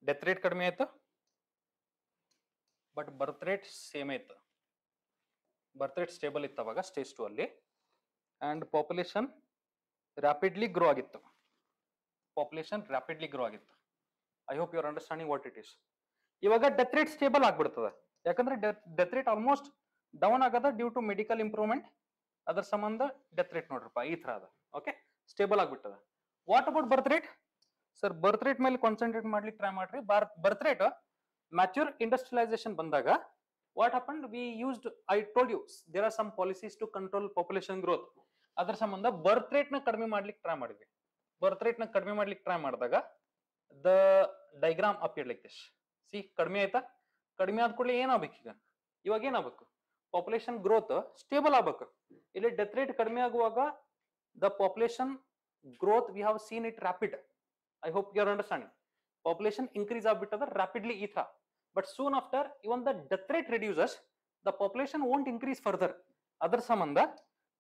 ಡೆತ್ ರೇಟ್ ಕಡಿಮೆ ಆಯ್ತು ಬಟ್ ಬರ್ತ್ ರೇಟ್ ಸೇಮ್ ಆಯ್ತು. ಬರ್ತ್ ರೇಟ್ ಸ್ಟೇಬಲ್ ಇತ್ತು ಅವಾಗ ಸ್ಟೇಜ್ 2 ಅಲ್ಲಿ. ಅಂಡ್ ಪಾಪ್ಯುಲೇಷನ್ ರ್ಯಾಪಿಡ್ಲಿ ಗ್ರೋ ಆಗಿತ್ತು. ಪಾಪ್ಯುಲೇಷನ್ ರ್ಯಾಪಿಡ್ಲಿ ಗ್ರೋ ಆಗಿತ್ತು. I hope you are understanding what it is. ಇವಾಗ ಡೆತ್ ರೇಟ್ ಸ್ಟೇಬಲ್ ಆಗ್ಬಿಡ್ತದೆ. ಯಾಕಂದ್ರೆ ಡೆತ್ ರೇಟ್ ಆಲ್ಮೋಸ್ಟ್ ಡೌನ್ ಆಗದ ಡ್ಯೂ ಟು ಮೆಡಿಕಲ್ ಇಂಪ್ರೂವ್ಮೆಂಟ್. ಅದರ ಸಂಬಂಧ ಡೆತ್ ರೇಟ್ ನೋಡ್ರಪ್ಪ ಈ ತರ ಅದ. ಓಕೆ, ಸ್ಟೇಬಲ್ ಆಗ್ಬಿಟ್ಟದ. What about birth rate? Sir birth rate ಮೇಲೆ ಕಾನ್ಸಂಟ್ರೇಟ್ ಮಾಡ್ಲಿಕ್ಕೆ ಟ್ರೈ ಮಾಡ್ರಿ. ಬರ್ತ್ ರೇಟ್ ಮ್ಯಾಚ್ಯೂರ್ ಇಂಡಸ್ಟ್ರಿಯಲೈಸೇಷನ್ ಬಂದಾಗ what happened, we used, I told you there are some policies to control population growth. ಅದರ ಸಂಬಂಧ ಬರ್ತ್ ರೇಟ್ ನ ಕಡಿಮೆ ಮಾಡ್ಲಿಕ್ಕೆ ಟ್ರೈ ಮಾಡಿದ್ವಿ. ಬರ್ತ್ ರೇಟ್ ನ ಕಡಿಮೆ ಮಾಡ್ಲಿಕ್ಕೆ ಟ್ರೈ ಮಾಡಿದಾಗ the diagram appear like this. C, ಕಡಿಮೆ ಆಯ್ತಾ? ಕಡಿಮೆ ಆದ ಕೂಡಲೇ ಏನಾಗಬೇಕು ಈಗ? ಇವಾಗ ಏನಾಗಬೇಕು? ಪಾಪ್ಯುಲೇಷನ್ ಗ್ರೋತ್ ಸ್ಟೇಬಲ್ ಆಗ್ಬೇಕು. ಇಲ್ಲಿ ಡೆತ್ ರೇಟ್ ಕಡಿಮೆ ಆಗುವಾಗ the population growth we have seen it rapid. I hope you are understanding. Population increase ಆಗ್ಬಿಟ್ಟದ ರ್ಯಾಪಿಡ್ಲಿ ಈ ತರ. But soon after even the death rate reduces, the population won't increase further. ಅದರ ಸಂಬಂಧ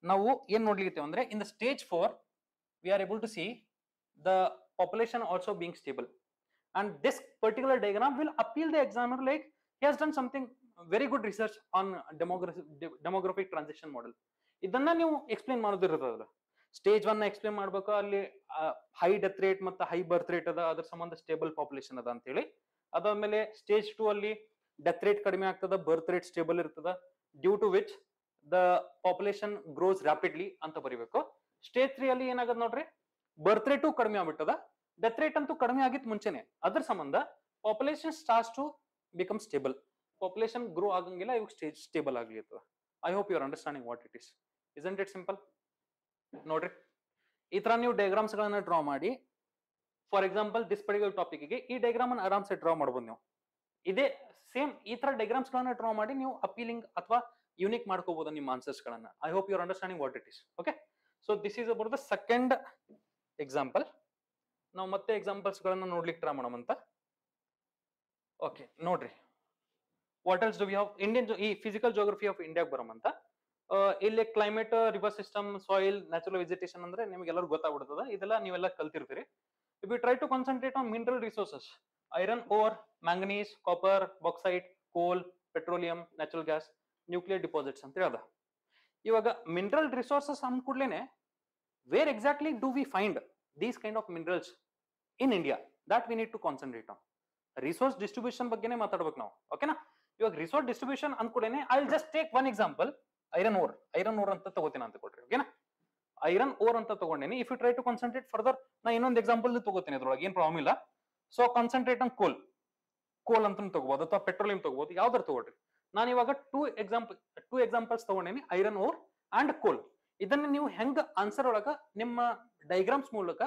ನಾವು ಏನ್ ನೋಡ್ಲಿಕ್ಕೆ ಅಂದ್ರೆ in the stage 4 we are able to see the population also being stable. And this particular diagram will appeal the examiner like he has done something very good research on demographic transition model. ಇದನ್ನ ನೀವು explain ಮಾಡೋದಿರೋದಲ್ಲ. Stage 1 ನ explain ಮಾಡ್ಬೇಕು. ಅಲ್ಲಿ high death rate ಮತ್ತು high birth rate ಅದ, ಅದ್ರ ಸಂಬಂಧ stable population ಅದ ಅಂತ ಹೇಳಿ. ಅದಾದ್ಮೇಲೆ ಸ್ಟೇಜ್ 2 ಅಲ್ಲಿ ಡೆತ್ ರೇಟ್ ಕಡಿಮೆ ಆಗ್ತದ, ಬರ್ತ್ ರೇಟ್ ಸ್ಟೇಬಲ್ ಇರ್ತದ, due to which the population grows rapidly ಅಂತ ಬರಿಬೇಕು. ಸ್ಟೇಜ್ 3 ಅಲ್ಲಿ ಏನಾಗದ್ ನೋಡ್ರಿ, ಬರ್ತ್ ರೇಟು ಕಡಿಮೆ ಆಗ್ಬಿಟ್ಟದ, ಡೆತ್ ರೇಟ್ ಅಂತೂ ಕಡಿಮೆ ಆಗಿತ್ತು ಮುಂಚೆನೆ. ಅದ್ರ ಸಂಬಂಧ population starts to become stable. Population grow ಆಗಂಗಿಲ್ಲ, ಇವಾಗ ಸ್ಟೇಬಲ್ ಆಗ್ಲಿರ್ತದ. I hope you are understanding what it is. Isn't it simple? ನೋಡ್ರಿ, ಈ ತರ ನೀವು ಡಯಾಗ್ರಾಮ್ಸ್ ಗಳನ್ನ ಡ್ರಾ ಮಾಡಿ. For example this particular topic ಗೆ ಈ ಡಯಾಗ್ರಾಮ್ ಅನ್ನು ಆರಾಮ್ಸೆ ಡ್ರಾ ಮಾಡಬಹುದು ನೀವು. ಇದೇ ಸೇಮ್ ಈ ತರ ಡಯಾಗ್ರಾಮ್ಸ್ ಗಳನ್ನ ಡ್ರಾ ಮಾಡಿ ನೀವು ಅಪೀಲಿಂಗ್ ಅಥವಾ ಯೂನಿಕ್ ಮಾಡ್ಕೋಬಹುದು ನಿಮ್ಮ ಆನ್ಸರ್ಸ್ ಗಳನ್ನ. I hope you are understanding what it is. Okay, so this is about the second example. ನಾವು ಮತ್ತೆ ಎಕ್ಸಾಂಪಲ್ಸ್ ಗಳನ್ನ ನೋಡ್ಲಿಕ್ಕೆ ಟ್ರೈ ಮಾಡೋಣ. ಓಕೆ, ನೋಡ್ರಿ, what else do we have? Indian ಈ ಫಿಸಿಕಲ್ ಜಿಯೋಗ್ರಫಿ ಆಫ್ ಇಂಡಿಯಾಗೆ ಬರೋಮಂತ. ಇಲ್ಲಿ climate, river system, soil, natural vegetation ಅಂದ್ರೆ ನಿಮ್ಗೆಲ್ಲರೂ ಗೊತ್ತಾಗ್ಬಿಡ್ತದ. ಇದೆಲ್ಲ ನೀವೆಲ್ಲ ಕಲ್ತಿರ್ತೀರಿ. If you try to concentrate on mineral resources, iron ore, manganese, copper, bauxite, coal, petroleum, natural gas, nuclear deposits ಅಂತ ಹೇಳ್ದ. ಇವಾಗ ಮಿನರಲ್ ರಿಸೋರ್ಸಸ್ ಅಂದ ಕೂಡಲೇ where exactly do we find these kind of minerals in India? That we need to concentrate on. Resource distribution ಬಗ್ಗೆನೇ ಮಾತಾಡ್ಬೇಕು ನಾವು. ಓಕೆನಾ? ಇವಾಗ ರಿಸೋರ್ಸ್ ಡಿಸ್ಟ್ರಿಬ್ಯೂಷನ್ ಅಂದ್ಕೂಡೇನೆ I will just take one example. Iron ore. Iron or ಅಂತ ತಗೋತೀನಿ ಅಂತ ಕೊಡ್ರಿ. ಓಕೆನಾ? ಐರನ್ ಓರ್ ಅಂತ ತಗೊಂಡೇನಿ. If you try to concentrate further, ನಾ ಇನ್ನೊಂದು ಎಕ್ಸಾಂಪಲ್ ತಗೋತೀನಿ, ಅದ್ರೊಳಗೆ ಏನ್ ಪ್ರಾಬ್ಲಮ್ ಇಲ್ಲ. ಸೊ ಕಾನ್ಸಂಟ್ರೇಟ್ ಆನ್ ಕೋಲ್. ಕೋಲ್ ಅಂತ ತಗೋಬಹುದು ಅಥವಾ ಪೆಟ್ರೋಲಿಯಂ ತಗೋಬಹುದು, ಯಾವ್ದಾರು ತಗೊಳ್ರಿ. ನಾನು ಇವಾಗ ಟೂ ಎಕ್ಸಾಂಪಲ್ಸ್ ತಗೊಂಡೇನಿ, ಐರನ್ ಓರ್ ಅಂಡ್ ಕೋಲ್. ಇದನ್ನ ನೀವು ಹೆಂಗ್ ಆನ್ಸರ್ ಒಳಗ ನಿಮ್ಮ ಡಯಾಗ್ರಾಮ್ಸ್ ಮೂಲಕ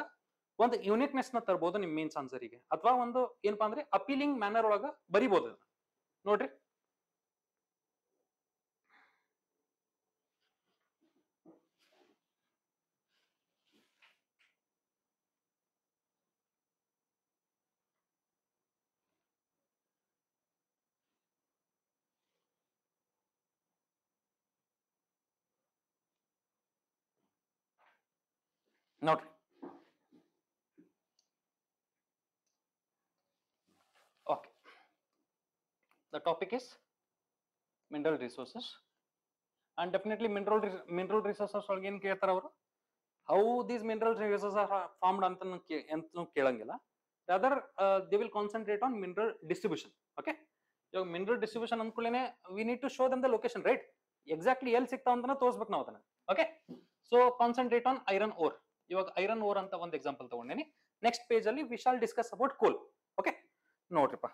ಒಂದು ಯೂನಿಕ್ನೆಸ್ ನ ತರಬಹುದು ನಿಮ್ ಮೇನ್ಸ್ ಆನ್ಸರಿಗೆ, ಅಥವಾ ಒಂದು ಏನಪ್ಪಾ ಅಂದ್ರೆ ಅಪೀಲಿಂಗ್ ಮ್ಯಾನರ್ ಒಳಗ ಬರಿಬಹುದು. ನೋಡ್ರಿ, ನೋಡ್ರಿ, okay. The topic is mineral resources, and definitely mineral resources ಒಳಗೆ ಏನ್ ಕೇಳ್ತಾರ ಅವರು? How these mineral resources are formed ಅಂತ ಕೇಳಂಗಿಲ್ಲ. Other they will concentrate on mineral distribution. Okay, ಇವಾಗ ಮಿನರಲ್ ಡಿಸ್ಟ್ರಿಬ್ಯೂಷನ್ ಅಂದ್ಕೂಡಲೇ we need to show them the location, right? Exactly ಎಲ್ಲಿ ಸಿಗ್ತಾವ ಅಂತ ತೋರಿಸ್ಬೇಕು ನಾವು ಅದನ್ನ. Okay, so concentrate on iron ore. ಇವಾಗ ಐರನ್ ಓರ್ ಅಂತ ಒಂದು ಎಕ್ಸಾಂಪಲ್ ತಗೊಂಡೇನಿ. ನೆಕ್ಸ್ಟ್ ಪೇಜ್ ಅಲ್ಲಿ we shall discuss about coal. Okay, ನೋಡ್ರಿಪ್ಪ,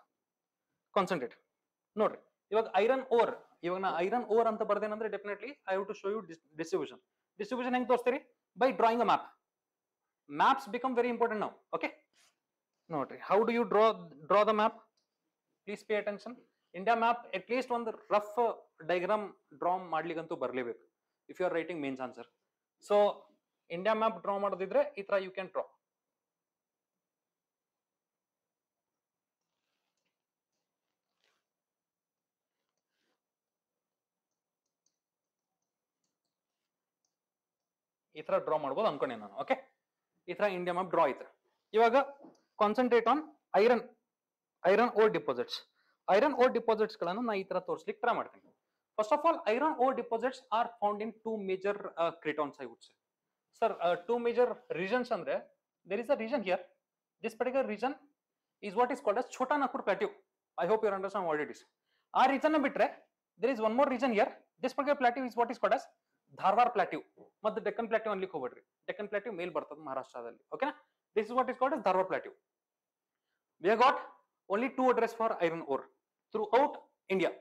ಕಾನ್ಸಂಟ್ರೇಟ್. ನೋಡ್ರಿ, ಇವಾಗ ಐರನ್ ಓರ್, ಇವಾಗ ನಾ ಐರನ್ ಓರ್ ಅಂತ ಬರ್ದೇನಂದ್ರೆ definitely I have to show you distribution. Distribution ಹೆಂಗ್ ತೋರಿಸ್ತೀರಿ? By drawing a map. Maps become very important ನಾವು. Okay, Notary. How do you draw the map? Please pay attention. India map, at least one rough diagram draw ಮಾಡ್ಲಿಕ್ಕಂತೂ ಬರಲೇಬೇಕು if you are writing mains answer. So India map draw ಮಾಡೋದಿದ್ರೆ ಈ ತರ you can draw. ಈ ತರ draw ಮಾಡಬಹುದು ಅನ್ಕೊಂಡೆ ನಾನು. Okay, ಈ ತರ ಇಂಡಿಯಾ ಮ್ಯಾಪ್ ಡ್ರಾ ಐತೆ. ಇವಾಗ concentrate on iron ore deposits. Iron ore deposits ಗಳನ್ನು ನಾ ಈ ತರ ತೋರಿಸ್ಲಿಕ್ಕೆ ಟ್ರೈ ಮಾಡ್ತೀನಿ. First of all, iron ore deposits are found in 2 major cratons. I would say sir 2 major regions ಅಂದ್ರೆ there is a region here. This particular region is what is called as Chota Nagpur Plateau. I hope you understand what it is. ಆ region ಬಿಟ್ರೆ there is one more region here. This particular plateau is what is called as Dharwar Plateau. ಮತ್ತೆ Deccan plateau ಅನ್ಲಿಕ್ಕೆ ಹೋಗ್ಬೇಡ್ರಿ. Deccan plateau ಮೇಲ್ ಬರ್ತದೆ ಮಹಾರಾಷ್ಟ್ರದಲ್ಲಿ. ಓಕೆನಾ? This is what is called as Dharwar Plateau. We have got only 2 address for iron ore throughout India.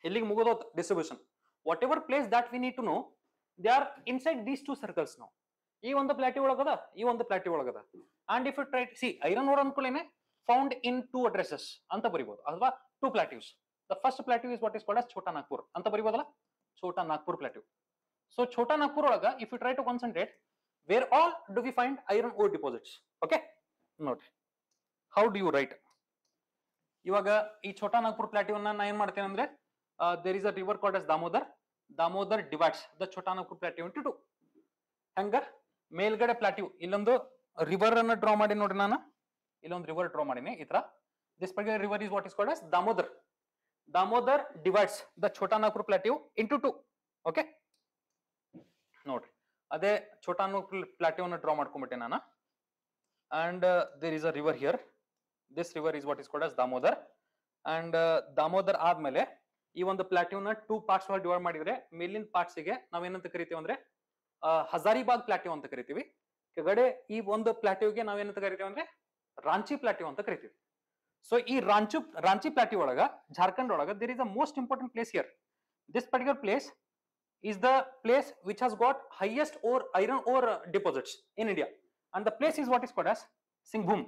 ಎಲ್ಲಿಗೆ ಮುಗಿದೋತ್ distribution. Whatever place that we need to know, they are inside these 2 circles now. ಈ ಒಂದು plateau ಒಳಗದ, ಈ ಒಂದು plateau ಒಳಗದ. And if you try to see iron ore ಅನ್ಕೊಳ್ಳೇನೆ found in 2 addresses ಅಂತ ಬರಿಬಹುದು ಅಥವಾ 2 plateaus. The first plateau is what is called as Chota Nagpur ಅಂತ ಬರಿಬಹುದಲ್ಲ, Chota Nagpur Plateau. So Chota Nagpur ಒಳಗ if you try to concentrate, where all do we find iron ore deposits? Okay, note how do you write. ಇವಾಗ ಈ Chota Nagpur Plateau ಅನ್ನ ನಾನು ಏನು ಮಾಡ್ತೇನೆ ಅಂದ್ರೆ there is a river called as Damodar divides the Chota Nagpur Plateau into 2. ಹಂಗ ಮೇಲ್ಗಡೆ plateau ಇಲ್ಲೊಂದು ರಿವರ್ ಅನ್ನ ಡ್ರಾ ಮಾಡಿ ನೋಡಿ, ನಾನು ಇಲ್ಲೊಂದು ರಿವರ್ ಡ್ರಾ ಮಾಡೀನಿ ಈ ತರ. This particular river is what is called as Damodar divides the Chota Nagpur Plateau into 2. Okay, ನೋಡ್ರಿ ಅದೇ Chota Nagpur Plateau ಅನ್ನ ಡ್ರಾ ಮಾಡ್ಕೊಂಡ್ಬಿಟ್ಟೆ ನಾನು. And there is a river here. This river is what is called as Damodar. And Damodar ಆದ್ಮೇಲೆ ಈ ಒಂದು ಪ್ಲಾಟ್ಯೂನ 2 parts ಒಳಗೆ divide ಮಾಡಿದ್ರೆ ಮೇಲಿನ ಪಾರ್ಟ್ಸ್ ಗೆ ನಾವೇನಂತ ಕರಿತೀವಿ ಅಂದ್ರೆ ಹಜಾರಿಬಾಗ್ ಪ್ಲಾಟ್ಯೂ ಅಂತ ಕರಿತೀವಿ. ಕೆಳಗಡೆ ಈ ಒಂದು ಪ್ಲಾಟ್ಯೂಗೆ ನಾವೇನಂತ ಕರಿತೀವಿ ಅಂದ್ರೆ ರಾಂಚಿ ಪ್ಲಾಟ್ಯೂ ಅಂತ ಕರಿತೀವಿ. ಸೊ ಈ ರಾಂಚಿ ಪ್ಲಾಟ್ಯೂ ಒಳಗ ಜಾರ್ಖಂಡ್ ಒಳಗ there is a most important place here. This particular place is the place which has got highest iron ore deposits in India. And the place is what is called as Singhbhum.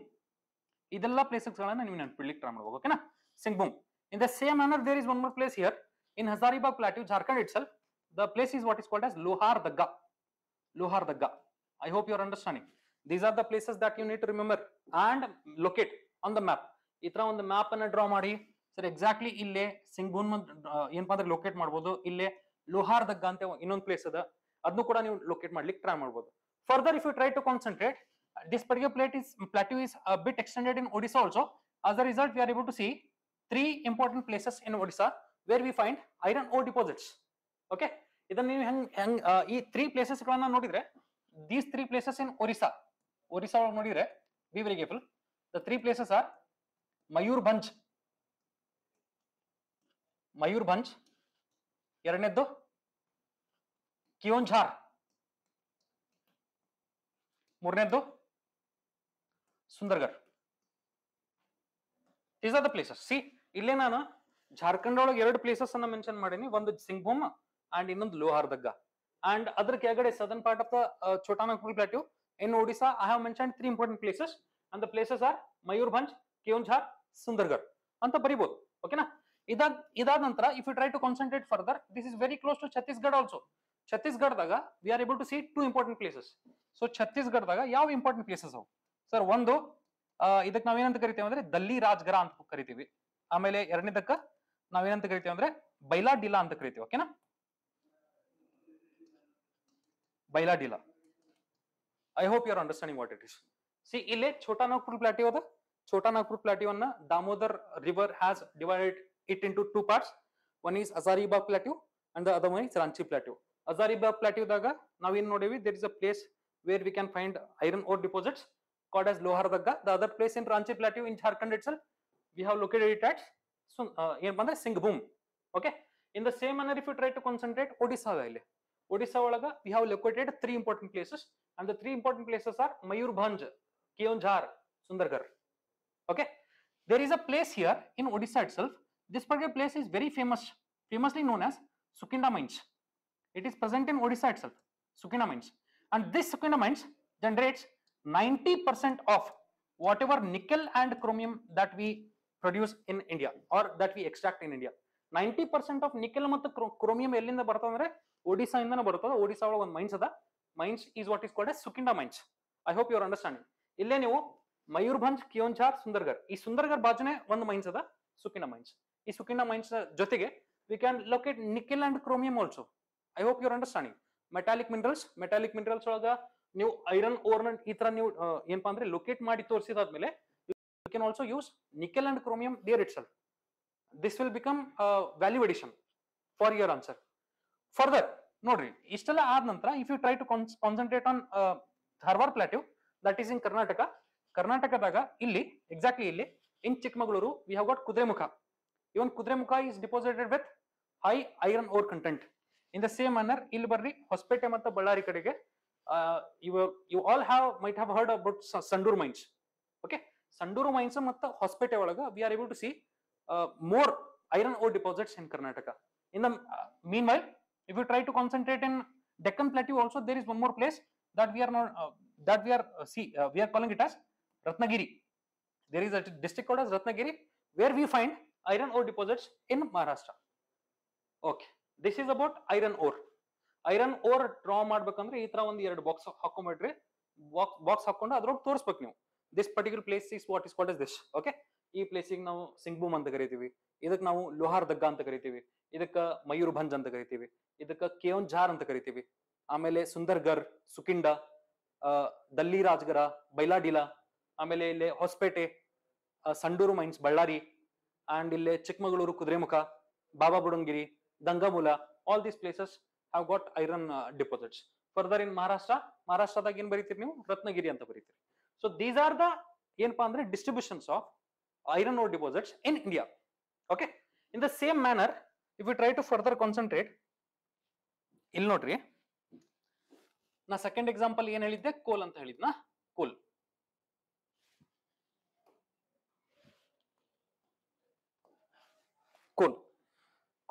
ಇದೆಲ್ಲ places ಗಳನ್ನ ನೀವು ನೆನಪಿಡ್ಲಿಕ್ಕೆ try ಮಾಡಬೇಕು. ಓಕೆನಾ? Singhbhum. In the same manner, there is one more place here in Hazaribagh Plateau, Jharkhand itself. The place is what is called as Lohar Dagga. I hope you are understanding. These are the places that you need to remember and locate on the map. Itra on the map anna draw ಮಾಡಿ sir exactly ಇಲ್ಲೇ ಸಿಂಗ್ಭೂಮ್ ಏನಪ್ಪಾ ಅಂದ್ರೆ locate ಮಾಡಬಹುದು. ಇಲ್ಲೇ ಲೋಹಾರ್ ದಗ್ಗ ಅಂತ ಇನ್ನೊಂದು place ಅದ, ಅದನ್ನು ಕೂಡ ನೀವು ಲೊಕೇಟ್ ಮಾಡ್ಲಿಕ್ಕೆ ಟ್ರೈ ಮಾಡಬಹುದು. Further, if you try to concentrate, this particular plateau is a bit extended in Odisha also. As a result, we are able to see 3 important places in Odisha where we find iron ore deposits. Okay, ಇದನ್ನ ನೀವು ಈ 3 places ಗಳನ್ನ ನೋಡಿದ್ರೆ, these 3 places in Odisha ಒಳಗೆ ನೋಡಿದ್ರೆ, be very careful. The 3 places are Mayurbhanj, ಎರಡನೇದ್ದು Keonjhar, ಮೂರನೇದ್ದು Sundargarh. These are the places. See, ಇಲ್ಲೇ ನಾನು ಜಾರ್ಖಂಡ್ ಒಳಗೆ 2 ಪ್ಲೇಸಸ್ ಅನ್ನ ಮೆನ್ಷನ್ ಮಾಡೀನಿ. ಒಂದು ಸಿಂಗ್ಭೂಮ್ ಅಂಡ್ ಇನ್ನೊಂದು ಲೋಹಾರ್ ದಗ್ಗ. ಅಂಡ್ ಅದರ ಕೆಳಗಡೆ southern part of the Chota Nagpur Plateau in Odisha, I have mentioned 3 important places, and the places are Mayurbhanj, Keonjhar, Sundargarh ಅಂತ ಬರಿಬಹುದು. ಓಕೆನಾ? ಇದಾದ ನಂತರ if you try to concentrate further, this is very close to Chhattisgarh also. ಛತ್ತೀಸ್ಗಢದಾಗ we are able to see 2 important places. So ಛತ್ತೀಸ್ಗಢದಾಗ ಯಾವ important places ಅವು sir? ಒಂದು ಇದಕ್ಕೆ ನಾವೇನಂತ ಕರಿತೀವಿ ಅಂದ್ರೆ ದಲ್ಲಿ ರಾಜ್ಗರ ಅಂತ ಕರಿತೀವಿ. ಆಮೇಲೆ ಎರಡನೇದಕ್ಕ ನಾವೇನಂತ ಕರಿತೀವಿ ಅಂದ್ರೆ ಬೈಲಾ ಡಿಲಾ ಅಂತ ಕರಿತೀವಿ. ಓಕೆನಾ? Bailadila. I hope you are understanding what it is. See, ಇಲ್ಲೇ Chota Nagpur Plateau ಅದ. Chota Nagpur Plateau ಅನ್ನ Damodar river has divided it into 2 parts. One is Hazaribagh Plateau and the other one is Ranchi Plateau. Hazaribagh Plateau ದಾಗ ನಾವೇನ್ ನೋಡೇವಿ, there is a place where we can find iron ore deposits called as Lohar Dagga. The other place in Ranchi Plateau in Jharkhand itself, we have located it at Singhbhum. Okay, in the same manner, if you try to concentrate Odisha ಒಳಗ we have located 3 important places, and the 3 important places are Mayurbhanj, Keonjhar, Sundargarh. Okay, there is a place here in Odisha itself. This particular place is very famously known as Sukinda Mines. It is present in Odisha itself, Sukinda Mines, and this Sukinda Mines generates 90% of whatever nickel and chromium that we produce in India or that we extract in India, 90% of nickel ಮತ್ತು chromium ಎಲ್ಲಿಂದ ಬರ್ತದೆ ಅಂದ್ರೆ ಒಡಿಶಾ ಇಂದನೇ ಬರ್ತದೆ. ಒಡಿಶಾ ಒಳಗೆ ಒಂದು mines ಅದ. Mines is what is called as Sukinda mines. I hope you are understanding. ಇಲ್ಲೇ ನೀವು ಮಯೂರ್ಭಂಜ್, ಕಿಯೋಂಝಾರ್, ಸುಂದರ್ಗರ್, ಈ ಸುಂದರ್ಗರ್ ಬಾಜುನೇ ಒಂದು ಮೈನ್ಸ್ ಅದ, ಸುಕಿಂಡಾ ಮೈನ್ಸ್. ಈ ಸುಕಿಂಡಾ ಮೈನ್ಸ್ ಜೊತೆಗೆ we can locate nickel and chromium also. I hope you are understanding. Metallic minerals ಒಳಗ ನೀವು ಐರನ್ ಓರ್ ಈ ತರ ನೀವು ಏನಪ್ಪಾ ಅಂದ್ರೆ ಲೊಕೇಟ್ ಮಾಡಿ ತೋರಿಸಿದಾದ್ಮೇಲೆ you can also use nickel and chromium there itself. This will become value addition for your answer. Further ನೋಡ್ರಿ, ಇಷ್ಟೆಲ್ಲ ಆದ ನಂತರ if you try to concentrate on Dharwad Plateau, that is in Karnataka. ಕರ್ನಾಟಕದಾಗ ಇಲ್ಲಿ exactly ಇಲ್ಲಿ in Chikmagaluru we have got Kudremukha. Even Kudremukha is deposited with high iron ore content. In the same manner ಇಲ್ಲಿ ಬರ್ರಿ ಹೊಸಪೇಟೆ ಮತ್ತು ಬಳ್ಳಾರಿ ಕಡೆಗೆ you all might have heard about Sandur mines. Okay, Sandur mines ಮತ್ತು ಹೊಸಪೇಟೆ ಒಳಗ we are able to see more iron ore deposits in Karnataka. In the meanwhile, if you try to concentrate in Deccan Plateau also, there is one more place that we are not we are calling it as Ratnagiri. There is a district called as Ratnagiri where we find iron ore deposits in Maharashtra. Okay, this is about iron ore. Iron ore draw ಮಾಡ್ಬೇಕಂದ್ರೆ ಈ ತರ ಒಂದು ಎರಡು box ಹಾಕೊಂಡ್ಬಿಟ್ರಿ, box ಹಾಕೊಂಡು ಅದ್ರೊಳಗೆ ತೋರಿಸ್ಬೇಕು ನೀವು. This particular place is what is called as this. Okay, ಈ ಪ್ಲೇಸಿಗೆ ನಾವು ಸಿಂಗ್ಬೂಮ್ ಅಂತ ಕರಿತೀವಿ, ಇದಕ್ಕೆ ನಾವು ಲೋಹಾರ್ ದಗ್ಗಾ ಅಂತ ಕರಿತೀವಿ, ಇದಕ್ಕ ಮಯೂರ್ಭಂಜ್ ಅಂತ ಕರಿತೀವಿ, ಇದಕ್ಕ ಕೆಯೋಂಝಾರ್ ಅಂತ ಕರಿತೀವಿ, ಆಮೇಲೆ ಸುಂದರ್ಗರ್, ಸುಕಿಂಡಾ, ದಲ್ಲಿ ರಾಜ್ಗರ, ಬೈಲಾಡಿಲಾ, ಆಮೇಲೆ ಇಲ್ಲಿ ಹೊಸಪೇಟೆ, ಸಂಡೂರು ಮೈನ್ಸ್ ಬಳ್ಳಾರಿ, ಅಂಡ್ ಇಲ್ಲಿ ಚಿಕ್ಕಮಗಳೂರು ಕುದುರೆಮುಖ, ಬಾಬಾ ಬುಡಂಗಿರಿ, ದಂಗಮೂಲ, all these places have got iron deposits. Further in Maharashtraದಾಗ ಏನ್ ಬರೀತೀರಿ ನೀವು, ರತ್ನಗಿರಿ ಅಂತ ಬರೀತೀರಿ. So these are the ಏನಪ್ಪಾ ಅಂದ್ರೆ distributions of iron ore deposits in India. Okay, in the same manner if we try to further concentrate, ಇಲ್ಲಿ ನೋಡ್ರಿ, ನಾ second example ಏನ್ ಹೇಳಿದ್ದೆ, ಕೋಲ್ ಅಂತ ಹೇಳಿದ್ನಾ, ಕೋಲ್.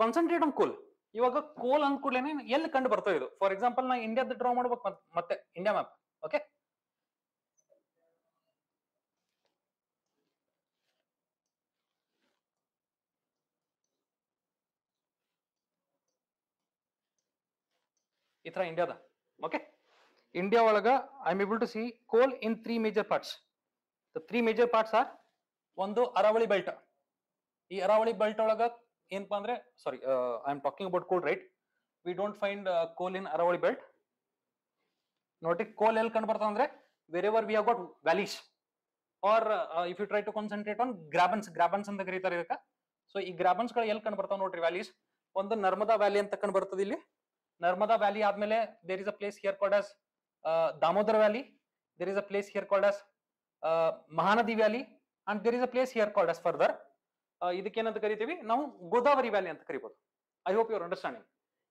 ಕಾನ್ಸಂಟ್ರೇಟ್ ಆನ್ ಕೋಲ್. ಇವಾಗ ಕೋಲ್ ಅಂದ್ಕೂಡ್ಲೇನೆ ಎಲ್ಲಿ ಕಂಡು ಬರ್ತದೆ ಇದು? ಫಾರ್ ಎಕ್ಸಾಂಪಲ್ ನಾ ಇಂಡಿಯಾದ ಡ್ರಾ ಮಾಡ್ಬೇಕು, ಮತ್ತೆ ಇಂಡಿಯಾ ಮ್ಯಾಪ್. ಓಕೆ, ಈ ತರ ಇಂಡಿಯಾದ. ಓಕೆ, ಇಂಡಿಯಾ ಒಳಗ I am able to see coal in 3 major parts. The 3 major parts are, ಒಂದು ಅರಾವಳಿ ಬೆಲ್ಟ್. ಈ ಅರಾವಳಿ ಬೆಲ್ಟ್ ಒಳಗ ಏನಪ್ಪಾ ಅಂದ್ರೆ, sorry, I am talking about coal, right? We don't find coal in Aravalli belt. ನೋಡಿ, ಕೋಲ್ ಎಲ್ಲಿ ಕಂಡು ಬರ್ತಾವ ಅಂದ್ರೆ wherever we have got valleys, or if you try to concentrate on grabens ಅಂತ ಕರೀತಾರೆ ಇದಕ್ಕ. ಸೊ ಈ ಗ್ರಾಬನ್ಸ್ ಗಳು ಎಲ್ಲಿ ಕಂಡು ಬರ್ತಾವ ನೋಡ್ರಿ ವ್ಯಾಲೀಸ್. ಒಂದು ನರ್ಮದಾ ವ್ಯಾಲಿ ಅಂತ ಕಂಡು ಬರ್ತದೆ ಇಲ್ಲಿ. ನರ್ಮದಾ ವ್ಯಾಲಿ ಆದ್ಮೇಲೆ there is a place here called as Damodar valley, there is a place here called as Mahanadi valley, and there is a place here called as further, ಇದಕ್ಕೇನಂತ ಕರಿತೀವಿ ನಾವು, ಗೋದಾವರಿ ವ್ಯಾಲಿ ಅಂತ ಕರಿಬಹುದು. I hope you are understanding.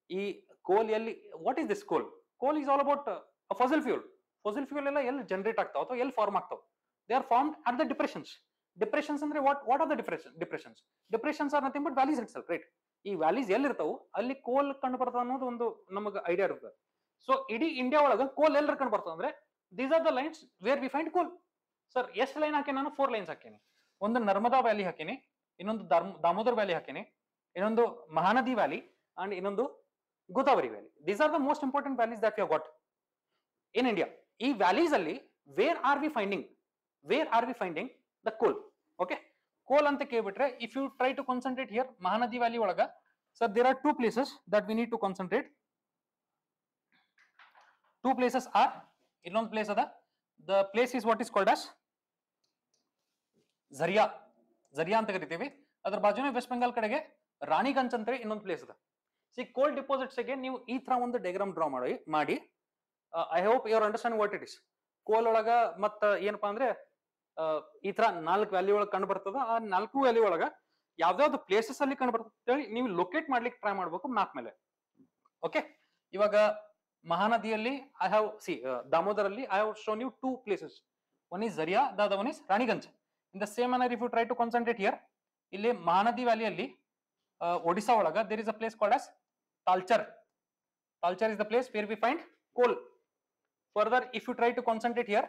ಈ coal ಎಲ್ಲಿ, what is this coal? Coal is all about fossil fuel. Fossil fuel ಎಲ್ಲ ಎಲ್ಲಿ generate ಆಗ್ತಾವ ಅಥವಾ ಎಲ್ಲಿ ಫಾರ್ಮ್ ಆಗ್ತಾವ? They are formed at the depressions. Depressions ಅಂದ್ರೆ what are the depressions? Depressions are nothing but valleys it self, right? ಈ valleys ಎಲ್ಲಿರ್ತಾವು ಅಲ್ಲಿ ಕೋಲ್ ಕಂಡು ಬರ್ತದ ಅನ್ನೋದು ಒಂದು ನಮಗೆ ಐಡಿಯಾ ಇರ್ತದೆ. ಸೊ ಇಡೀ ಇಂಡಿಯಾ ಒಳಗ ಕೋಲ್ ಎಲ್ಲಿ ಕಂಡು ಬರ್ತದೆ ಅಂದ್ರೆ, these are the lines where we find ಕೋಲ್. ಸರ್ ಎಷ್ಟು ಲೈನ್ ಹಾಕಿ ನಾನು? 4 ಲೈನ್ಸ್ ಹಾಕೀನಿ. ಒಂದು ನರ್ಮದಾ ವ್ಯಾಲಿ ಹಾಕೀನಿ, ಇನ್ನೊಂದು ದಾಮೋದರ್ ವ್ಯಾಲಿ ಹಾಕೀನಿ, ಇನ್ನೊಂದು ಮಹಾನದಿ ವ್ಯಾಲಿ, ಅಂಡ್ ಇನ್ನೊಂದು Godavari valley. These are the most important valleys that we have got in India. ಈ ವ್ಯಾಲೀಸ್ ಅಲ್ಲಿ where are we finding the coal? Okay, coal ಅಂತ ಕೇಳ್ಬಿಟ್ರೆ if you try to concentrate here Mahanadi valley ಒಳಗ, sir there are 2 places that we need to concentrate. 2 places are, ಇನ್ನೊಂದು place ಅದ, the place is what is called as Jharia ಅಂತ ಕರಿತೀವಿ. ಅದ್ರ ಬಾಜುನೇ West Bengal ಕಡೆಗೆ ರಾಣಿಗಂಜ್ ಅಂತ ಇನ್ನೊಂದು ಪ್ಲೇಸ್ ಅದ. ಸಿ ಕೋಲ್ ಡಿಪಾಸಿಟ್ಸ್ ಗೆ ನೀವು ಈ ತರ ಒಂದು ಡಯಾಗ್ರಾಮ್ ಡ್ರಾ ಮಾಡಿ I hope you are understand what it is. Coal ಒಳಗ ಮತ್ತ ಏನಪ್ಪಾ ಅಂದ್ರೆ ಈ ತರ 4 ವ್ಯಾಲಿ ಒಳಗೆ ಕಂಡು ಬರ್ತದ. ಆ 4 ವ್ಯಾಲಿ ಒಳಗ ಯಾವ್ದಾವ್ದು ಪ್ಲೇಸಸ್ ಅಲ್ಲಿ ಕಂಡು ಬರ್ತದೆ ನೀವು ಲೊಕೇಟ್ ಮಾಡ್ಲಿಕ್ಕೆ ಟ್ರೈ ಮಾಡ್ಬೇಕು ಮ್ಯಾಪ್ ಮೇಲೆ. ಓಕೆ, ಇವಾಗ ಮಹಾನದಿಯಲ್ಲಿ ಐ ಹ್ಯಾವ್ ದಾಮೋದರಲ್ಲಿ I have shown you 2 places. One is Jharia, the other one is Raniganj. In the same manner if you try to concentrate here, ಇಲ್ಲಿ ಮಹಾನದಿ ವ್ಯಾಲಿಯಲ್ಲಿ ಒಡಿಶಾ ಒಳಗ there is a place called as Talcher. Talcher is the place where we find coal. Further, if you try to concentrate here,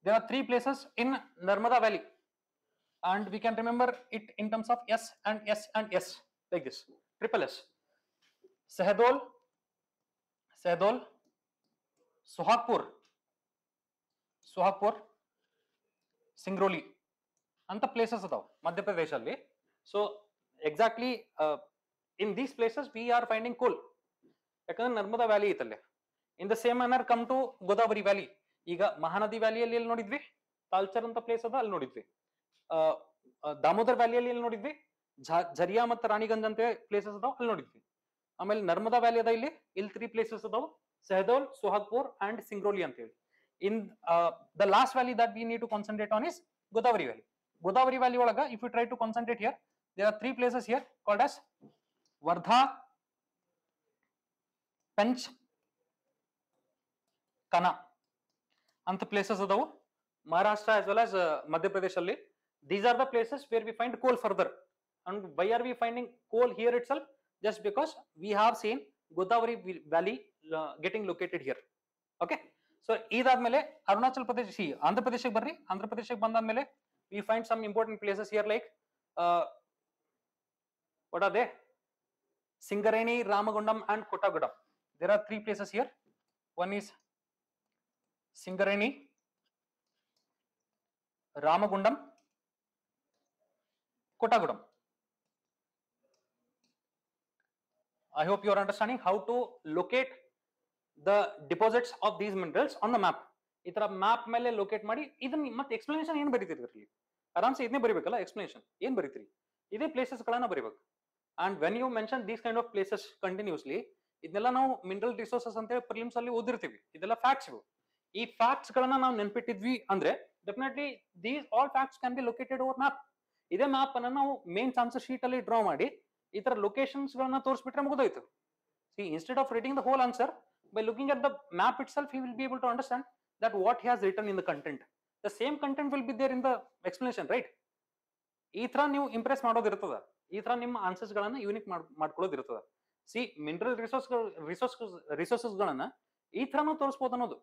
there are 3 places in Narmada Valley, and we can remember it in terms of S and S and S, like this, triple S. Sahdol, Sahdol, Sohagpur, Sohagpur, Singrauli ಅಂತ places ಅದಾವ ಮಧ್ಯಪ್ರದೇಶಲ್ಲಿ. So exactly in these places we are finding coal, ಯಾಕಂದ್ರೆ Narmada valley ಐತಲ್ಲೇ. In the same manner come to Godavari valley. ಈಗ ಮಹಾನದಿ ವ್ಯಾಲಿಯಲ್ಲಿ ಎಲ್ಲಿ ನೋಡಿದ್ವಿ, ತಾಲ್ಚರ್ ಅಂತ place ಅದ, ಅಲ್ಲಿ ನೋಡಿದ್ವಿ. ದಾಮೋದರ್ ವ್ಯಾಲಿಯಲ್ಲಿ ಎಲ್ಲಿ ನೋಡಿದ್ವಿ, ಝರಿಯಾ ಮತ್ತು ರಾಣಿಗಂಜ್ ಅಂತ ಪ್ಲೇಸಸ್ ಅದಾವ, ಅಲ್ಲಿ ನೋಡಿದ್ವಿ. ಆಮೇಲೆ ನರ್ಮದಾ ವ್ಯಾಲಿ ಅದ, ಇಲ್ಲಿ 3 ಪ್ಲೇಸಸ್ ಅದಾವ, ಸಹದೋಲ್, ಸೋಹಾಗ್ಪುರ್ ಅಂಡ್ ಸಿಂಗ್ರೋಲಿ ಅಂತ ಹೇಳಿ. In the last valley that we need to concentrate on is Godavari Valley. Godavari Valley olaga, if you try to concentrate here, there are 3 places here called as Wardha, Pench, Kana anta places adavu. Maharashtra as well as Madhya Pradesh alli. These are the places where we find coal further. And why are we finding coal here itself? Just because we have seen Godavari Valley getting located here. Okay. So ಇದಾದ್ಮೇಲೆ ಅರುಣಾಚಲ್ ಪ್ರದೇಶ, ಆಂಧ್ರ ಪ್ರದೇಶಕ್ಕೆ ಬರ್ರಿ. ಆಂಧ್ರ ಪ್ರದೇಶಕ್ಕೆ ಬಂದಾದ್ಮೇಲೆ we find some important places here like what are they? Singareni, Ramagundam and Kottagudam. There are 3 places here. One is Singareni, Ramagundam, Kottagudam. I hope you are understanding how to locate the deposits of these minerals on the map. ಈ ತರ map ಮೇಲೆ locate ಮಾಡಿ ಇದನ್ನ ಮತ್ತೆ explanation ಏನ್ ಬರೀತೀರಿ ಇದರಲ್ಲಿ? ಆರಾಮ್ಸೆ ಇದನ್ನೇ ಬರೀಬೇಕಲ್ಲ, ಎಕ್ಸ್ಪ್ಲನೇಷನ್ ಏನ್ ಬರೀತೀರಿ? ಇದೇ ಪ್ಲೇಸಸ್ ಗಳನ್ನ ಬರೀಬೇಕು. And when you mention these kind of places continuously, ಇದನ್ನೆಲ್ಲ ನಾವು ಮಿನರಲ್ ರಿಸೋರ್ಸಸ್ ಅಂತ ಹೇಳಿ ಪ್ರಿಲಿಮ್ಸ್ ಅಲ್ಲಿ ಓದಿರ್ತೀವಿ. ಇದೆಲ್ಲ ಫ್ಯಾಕ್ಟ್ಸ್ ಇವು. ಈ ಫ್ಯಾಕ್ಟ್ಸ್ ಗಳನ್ನ ನಾವು ನೆನ್ಪಿಟ್ಟಿದ್ವಿ ಅಂದ್ರೆ definitely these all facts can be located over map. ಇದೇ ಮ್ಯಾಪ್ ಅನ್ನ ನಾವು ಮೇನ್ಸ್ ಆನ್ಸರ್ ಶೀಟ್ ಅಲ್ಲಿ ಡ್ರಾ ಮಾಡಿ ಈ ತರ ಲೊಕೇಶನ್ಸ್ ಗಳನ್ನ ತೋರಿಸ್ಬಿಟ್ರೆ ಮುಗಿದೋಯ್ತು. See, instead of reading the whole answer, by looking at the map itself, he will be able to understand that what he has written in the content. The same content will be there in the explanation, right? ಈ ತರ ನೀವು Impress ಮಾಡೋದಿರ್ತದ, ಈ ತರ ನಿಮ್ಮ answers ಗಳನ್ನ unique ಮಾಡ್ಕೊಳ್ಳೋದಿರ್ತದ. See mineral resources ಗಳನ್ನ ಈ ತರ ನಾವು ತೋರಿಸಬಹುದು ಅನ್ನೋದು.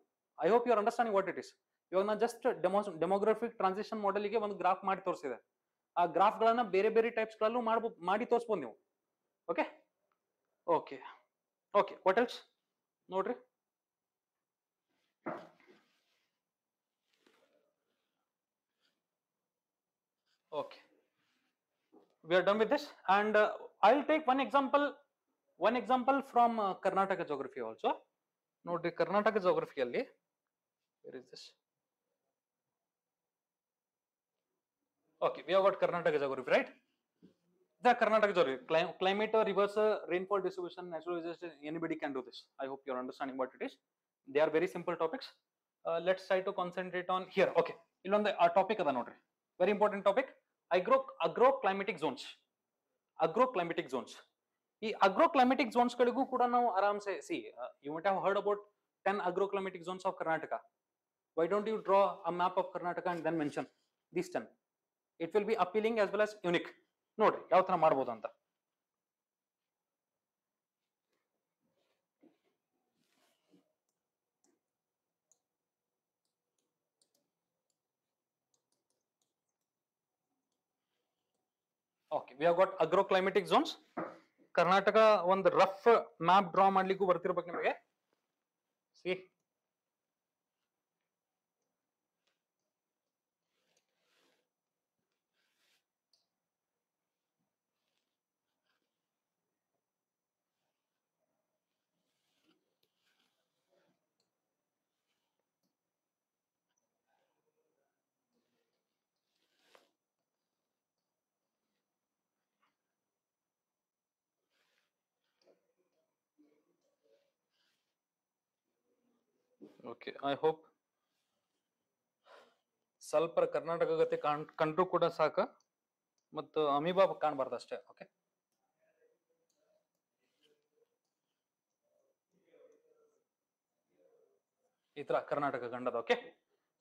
I hope you are understanding what it is. ಇವಾಗ ನಾನು ಜಸ್ಟ್ ಡೆಮೋಗ್ರಫಿಕ್ ಟ್ರಾನ್ಸಿಷನ್ ಮಾಡೆಲ್ ಗೆ ಒಂದು ಗ್ರಾಫ್ ಮಾಡಿ ತೋರಿಸಿದೆ. ಆ ಗ್ರಾಫ್ ಗಳನ್ನ ಬೇರೆ ಬೇರೆ ಟೈಪ್ಸ್ ಗಳಲ್ಲೂ ಮಾಡಿ ತೋರಿಸಬಹುದು ನೀವು. Okay okay okay what else ನೋಡ್ರಿ. Okay, we are done with this, and I'll take one example from Karnataka geography also. Nodri Karnataka geography alli, where is this? Okay, we have got Karnataka geography, right? The Karnataka geography, climate, rivers, rainfall distribution, natural disasters, anybody can do this. I hope you are understanding what it is. They are very simple topics. Let's try to concentrate on here. Okay, illonde our topic ada nodri, very important topic. Agroclimatic zones. Agroclimatic zones. ಈ agroclimatic zones ಗಳಿಗೂ ಕೂಡ ನಾವು ಆರಾಮ್ಸೆ see, you might have heard about 10 agroclimatic zones of Karnataka. Why don't you draw a map of Karnataka and then mention these 10? It will be appealing as well as unique. ನೋಡ್ರಿ ಯಾವ ತರ ಮಾಡಬಹುದು ಅಂತ. Okay, we have got agroclimatic zones. Karnataka ಒಂದು rough map draw ಮಾಡ್ಲಿಕ್ಕೂ ಬರ್ತಿರ್ಬೇಕು ನಿಮಗೆ. See, okay, I hope ಸ್ವಲ್ಪ ಕರ್ನಾಟಕ ಗತೆ ಕಂಡ್ರು ಕೂಡ ಸಾಕ, ಮತ್ತು ಅಮೀಬಾ ಕಾಣಬಾರ್ದು ಅಷ್ಟೇ. ಓಕೆ, ಈ ತರ ಕರ್ನಾಟಕ ಕಂಡದ. ಓಕೆ,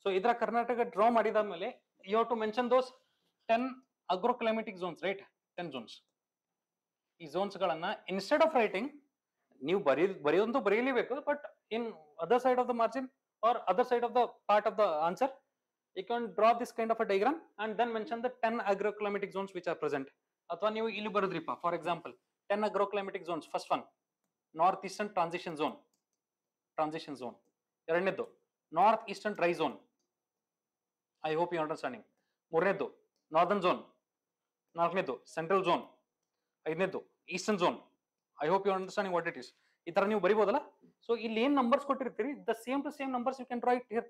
ಸೊ ಇದರ ಕರ್ನಾಟಕ ಡ್ರಾ ಮಾಡಿದಾದ್ಮೇಲೆ you have to mention those 10 agroclimatic zones, right? 10 zones. ಈ zones ಗಳನ್ನ ಇನ್ಸ್ಟೆಡ್ ಆಫ್ ರೈಟಿಂಗ್ ನೀವು ಬರೆಯೋದಂತೂ ಬರೆಯಲೇಬೇಕು, but in other side of the margin or other side of the part of the answer You can draw this kind of a diagram and then mention the 10 agroclimatic zones which are present. ಅಥವಾ ನೀವು ಇಲ್ಲಿ ಬರೆದ್ರಿಪ್ಪ, for example 10 agroclimatic zones. First one north eastern transition zone. ಎರಡನೇದು north eastern dry zone. I hope you understanding. ಮೂರನೇದು northern zone. ನಾಲ್ಕನೇದು central zone. ಐದನೇದು eastern zone. I hope you understanding what it is. ಈ ತರ ನೀವು ಬರಿಬೋದಲ್ಲ. So ಇಲ್ಲಿ ಏನ್ ನಂಬರ್ಸ್ ಕೊಟ್ಟಿರ್ತೀರಿ, the same to same numbers you can draw it here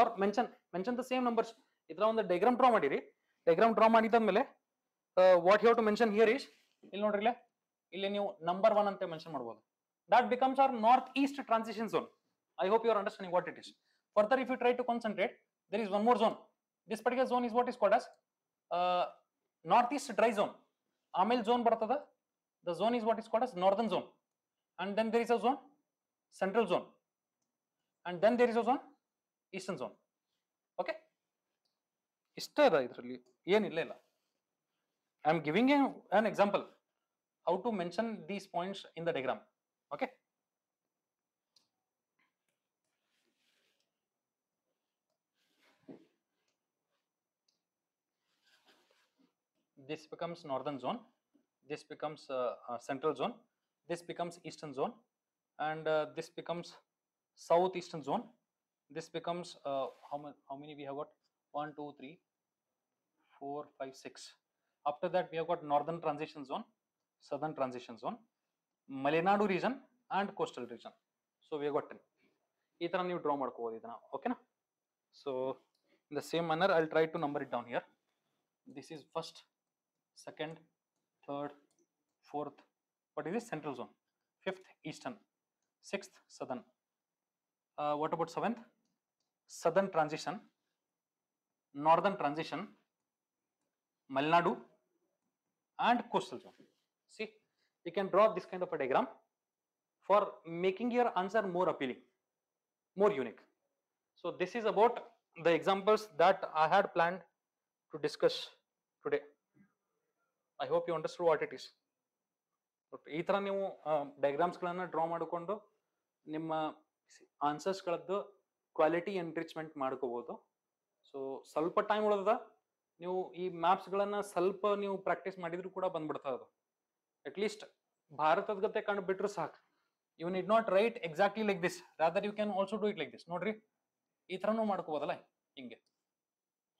or mention the same numbers. ಇದರ ಒಂದು ಡಯಾಗ್ರಾಮ್ ಡ್ರಾ ಮಾಡಿರಿ. ಡಯಾಗ್ರಾಮ್ ಡ್ರಾ ಮಾಡಿದಾದ್ಮೇಲೆ what you have to mention here is, ಇಲ್ಲಿ ನೋಡ್ರಿ ಇಲ್ಲಿ ನೀವು ನಂಬರ್ 1 ಅಂತ ಮೆನ್ಷನ್ ಮಾಡಬಹುದು. That becomes our northeast transition zone. I hope you are understanding what it is. Further, if you try to concentrate, there is one more zone. This particular zone is what is called as northeast dry zone. Amel zone bartada. The zone is what is called as northern zone. And then there is a zone, central zone. And then there is a zone, eastern zone. Okay? I am giving you an example how to mention these points in the diagram. Okay. This becomes northern zone. This becomes central zone. This becomes eastern zone, and this becomes southeastern zone. This becomes how many we have got? 1, 2, 3, 4, 5, 6. After that, we have got northern transition zone, southern transition zone, Malenadu region and coastal region. So we have got 10. ಈ ತರ ನೀವು draw ಮಾಡ್ಕೋಬಹುದು ಇದನ್ನ. ಓಕೆನಾ? So in the same manner I'll try to number it down here. This is first, second, third, fourth. What is this? Central zone. Fifth, eastern. Sixth, southern. What about seventh? Southern transition, northern transition, Malenadu and coastal zone. See, you can draw this kind of a diagram for making your answer more appealing, more unique. So this is about the examples that I had planned to discuss today. I hope you understood what it is. ಈ ತರ ನೀವು diagrams ಗಳನ್ನ draw ಮಾಡಿಕೊಂಡು ನಿಮ್ಮ answers ಗಳದ್ದು quality enrichment ಮಾಡ್ಕೋಬಹುದು. So ಸ್ವಲ್ಪ time ಉಳಿದ ನೀವು ಈ ಮ್ಯಾಪ್ಸ್ ಗಳನ್ನ ಸ್ವಲ್ಪ ನೀವು ಪ್ರಾಕ್ಟೀಸ್ ಮಾಡಿದ್ರು ಕೂಡ ಬಂದ್ಬಿಡ್ತದೆ ಅದು. ಅಟ್ ಲೀಸ್ಟ್ ಭಾರತದ ಗತೆ ಕಂಡು ಬಿಟ್ರು ಸಾಕು. You need not write exactly like this, rather you can also do it like this. ನೋಡ್ರಿ ಈ ತರನೂ ಮಾಡ್ಕೋಬೋದಲ್ಲ,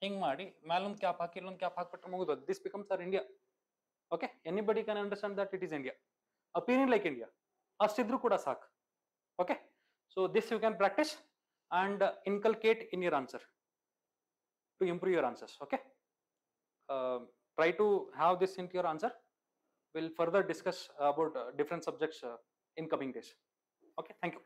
ಹಿಂಗ್ ಮಾಡಿ ಮೇಲೊಂದು ಕ್ಯಾಪ್ ಹಾಕಿ ಇಲ್ಲೊಂದು ಕ್ಯಾಪ್ ಹಾಕ್ಬಿಟ್ರೆ ಮುಗಿದು. This becomes our India. Okay, anybody can understand that it is India, appearing like India. ಅಷ್ಟಿದ್ರು ಕೂಡ ಸಾಕು. Okay, so this you can practice and inculcate in your answer to improve your answers. Okay, try to have this into your answer. We'll further discuss about different subjects in coming days. Okay, thank you.